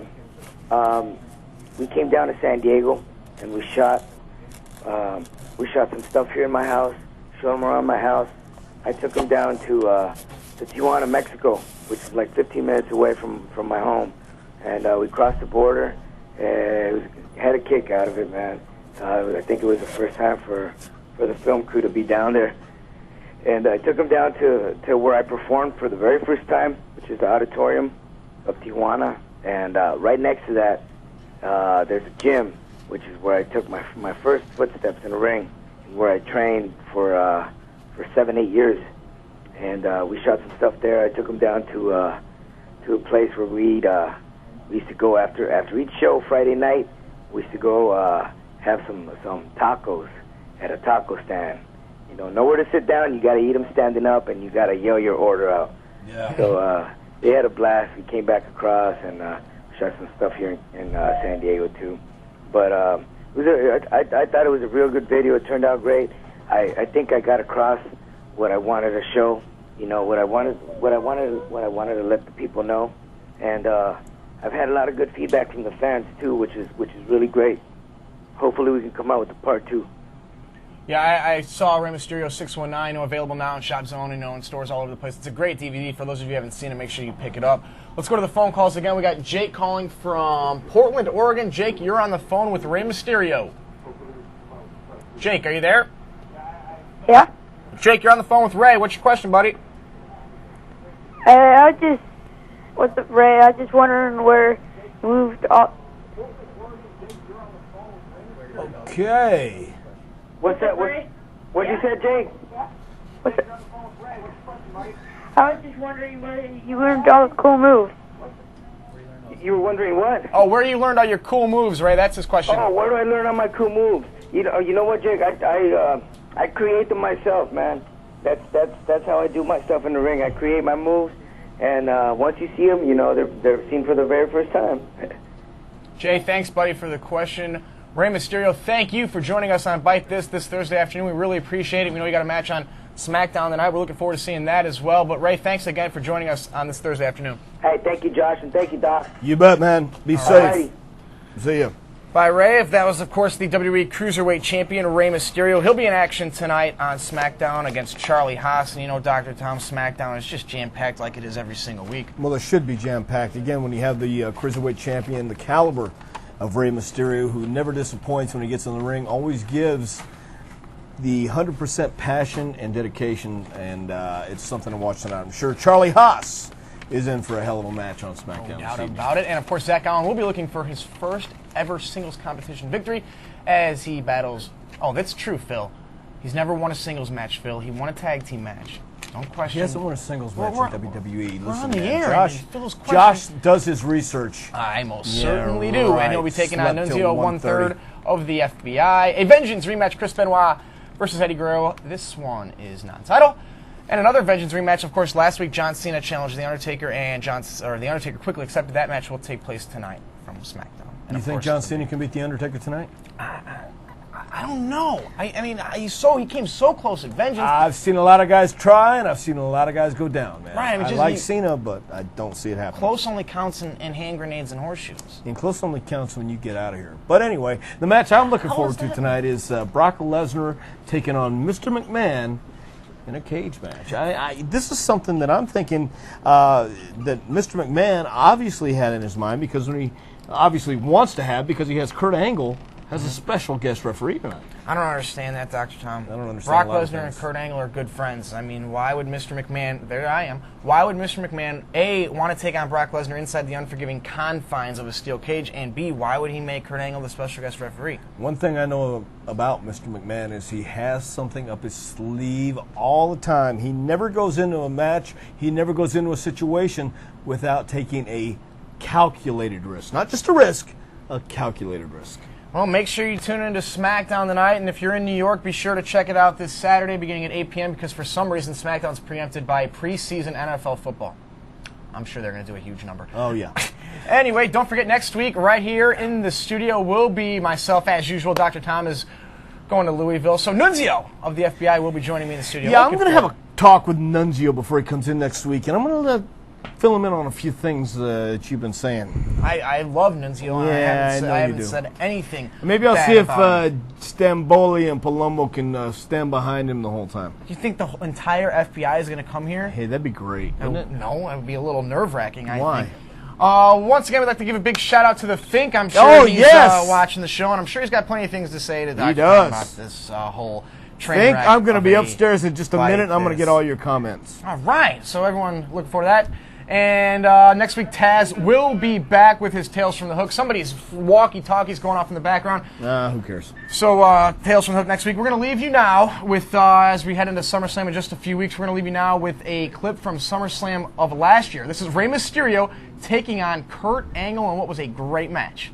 [SPEAKER 11] we came down to San Diego and we shot some stuff here in my house, showed them around my house. I took them down to Tijuana, Mexico, which is like 15 minutes away from my home. And we crossed the border, and had a kick out of it, man. I think it was the first time for the film crew to be down there. And I took them down to where I performed for the very first time, which is the Auditorium of Tijuana. And right next to that, there's a gym, which is where I took my first footsteps in the ring, and where I trained for 7-8 years. And we shot some stuff there. I took them down to a place where we used to go after each show Friday night. We used to go have some tacos at a taco stand. Nowhere to sit down. You got to eat them standing up, and you got to yell your order out.
[SPEAKER 2] Yeah.
[SPEAKER 11] So they had a blast. We came back across and shot some stuff here in San Diego too. But I thought it was a real good video. It turned out great. I think I got across what I wanted to show. What I wanted to let the people know. And I've had a lot of good feedback from the fans too, which is really great. Hopefully we can come out with a part 2.
[SPEAKER 1] Yeah, I saw Rey Mysterio 619, available now in Shop Zone, in stores all over the place. It's a great DVD. For those of you who haven't seen it, make sure you pick it up. Let's go to the phone calls again. We got Jake calling from Portland, Oregon. Jake, you're on the phone with Rey Mysterio. Jake, are you there?
[SPEAKER 16] Yeah.
[SPEAKER 1] Jake, you're on the phone with Ray. What's your question, buddy?
[SPEAKER 16] I was just wondering where you moved up.
[SPEAKER 2] Okay.
[SPEAKER 11] What's that? What you said, Jake?
[SPEAKER 16] I was just wondering where you learned all the cool moves.
[SPEAKER 11] You were wondering what?
[SPEAKER 1] Oh, where you learned all your cool moves, Ray? That's his question.
[SPEAKER 11] Oh, where do I learn all my cool moves? You know what, Jake? I create them myself, man. That's how I do my stuff in the ring. I create my moves, and once you see them, they're seen for the very first time.
[SPEAKER 1] Jay, thanks, buddy, for the question. Rey Mysterio, thank you for joining us on Bite This Thursday afternoon. We really appreciate it. We know you got a match on SmackDown tonight. We're looking forward to seeing that as well. But, Ray, thanks again for joining us on this Thursday afternoon.
[SPEAKER 11] Hey, thank you, Josh, and thank you, Doc.
[SPEAKER 2] You bet, man. Be safe. See ya.
[SPEAKER 1] By Ray, if that was, of course, the WWE Cruiserweight Champion, Rey Mysterio. He'll be in action tonight on SmackDown against Charlie Haas. And, Dr. Tom, SmackDown is just jam-packed like it is every single week.
[SPEAKER 2] Well, it should be jam-packed. Again, when you have the Cruiserweight Champion, the caliber of Rey Mysterio, who never disappoints when he gets in the ring, always gives the 100% passion and dedication, and it's something to watch tonight. I'm sure Charlie Haas is in for a hell of a match on SmackDown.
[SPEAKER 1] No doubt about it. And, of course, Zach Allen will be looking for his first ever singles competition victory as he battles... Oh, that's true, Phil. He's never won a singles match, Phil. He won a tag team match. Don't question.
[SPEAKER 2] He hasn't won a singles match in WWE.
[SPEAKER 1] We're
[SPEAKER 2] Listen,
[SPEAKER 1] on the
[SPEAKER 2] man,
[SPEAKER 1] air.
[SPEAKER 2] Josh does his research.
[SPEAKER 1] I most certainly do.
[SPEAKER 2] Right.
[SPEAKER 1] And he'll be taking on
[SPEAKER 2] Slept
[SPEAKER 1] Nunzio,
[SPEAKER 2] till
[SPEAKER 1] 1/3 of the FBI. A Vengeance rematch, Chris Benoit versus Eddie Guerrero. This one is non-title. And another Vengeance rematch, of course, last week John Cena challenged The Undertaker, and The Undertaker quickly accepted that match. Will take place tonight from SmackDown. And
[SPEAKER 2] You think John Cena can beat The Undertaker tonight?
[SPEAKER 1] I don't know. I mean, he came so close at Vengeance.
[SPEAKER 2] I've seen a lot of guys try, and I've seen a lot of guys go down, man.
[SPEAKER 1] Right,
[SPEAKER 2] I like Cena, but I don't see it happening.
[SPEAKER 1] Close only counts in hand grenades and horseshoes.
[SPEAKER 2] And close only counts when you get out of here. But anyway, the match I'm looking forward to tonight is Brock Lesnar taking on Mr. McMahon in a cage match. This is something that I'm thinking that Mr. McMahon obviously had in his mind, because when he obviously wants to have, because he has Kurt Angle as a special guest referee tonight.
[SPEAKER 1] I don't understand that, Dr. Tom.
[SPEAKER 2] I don't understand
[SPEAKER 1] Brock
[SPEAKER 2] a lot of
[SPEAKER 1] Lesnar and
[SPEAKER 2] things.
[SPEAKER 1] Kurt Angle are good friends. I mean, why would Mr. McMahon, there I am, why would Mr. McMahon, A, want to take on Brock Lesnar inside the unforgiving confines of a steel cage, and B, why would he make Kurt Angle the special guest referee?
[SPEAKER 2] One thing I know about Mr. McMahon is he has something up his sleeve all the time. He never goes into a match, he never goes into a situation without taking a calculated risk. Not just a risk, a calculated risk.
[SPEAKER 1] Well, make sure you tune into SmackDown tonight, and if you're in New York, be sure to check it out this Saturday beginning at 8 p.m. because for some reason SmackDown's preempted by preseason NFL football. I'm sure they're going to do a huge number.
[SPEAKER 2] Oh, yeah.
[SPEAKER 1] Anyway, don't forget next week right here in the studio will be myself as usual. Dr. Tom is going to Louisville, so Nunzio of the FBI will be joining me in the studio.
[SPEAKER 2] Yeah, I'm going to have a talk with Nunzio before he comes in next week, and I'm going to fill him in on a few things that you've been saying.
[SPEAKER 1] I love Nunzio, and I haven't said anything.
[SPEAKER 2] Maybe I'll
[SPEAKER 1] bad
[SPEAKER 2] see if
[SPEAKER 1] about him.
[SPEAKER 2] Stamboli and Palumbo can stand behind him the whole time.
[SPEAKER 1] Do you think the entire FBI is going to come here?
[SPEAKER 2] Hey, that'd be great, wouldn't it?
[SPEAKER 1] No, it would be a little nerve-wracking, I
[SPEAKER 2] Why?
[SPEAKER 1] think. Once again, we'd like to give a big shout-out to the Fink. I'm sure he's watching the show, and I'm sure he's got plenty of things to say to Dr. Tom about this whole train
[SPEAKER 2] Fink,
[SPEAKER 1] wreck
[SPEAKER 2] I'm going to
[SPEAKER 1] of
[SPEAKER 2] be
[SPEAKER 1] a
[SPEAKER 2] upstairs in just a minute, and I'm going to get all your comments.
[SPEAKER 1] All right, so everyone looking forward to that. And next week, Taz will be back with his Tales from the Hook. Somebody's walkie-talkie's going off in the background.
[SPEAKER 2] Who cares?
[SPEAKER 1] So, Tales from the Hook next week. We're going to leave you now with, as we head into SummerSlam in just a few weeks, we're going to leave you now with a clip from SummerSlam of last year. This is Rey Mysterio taking on Kurt Angle in what was a great match.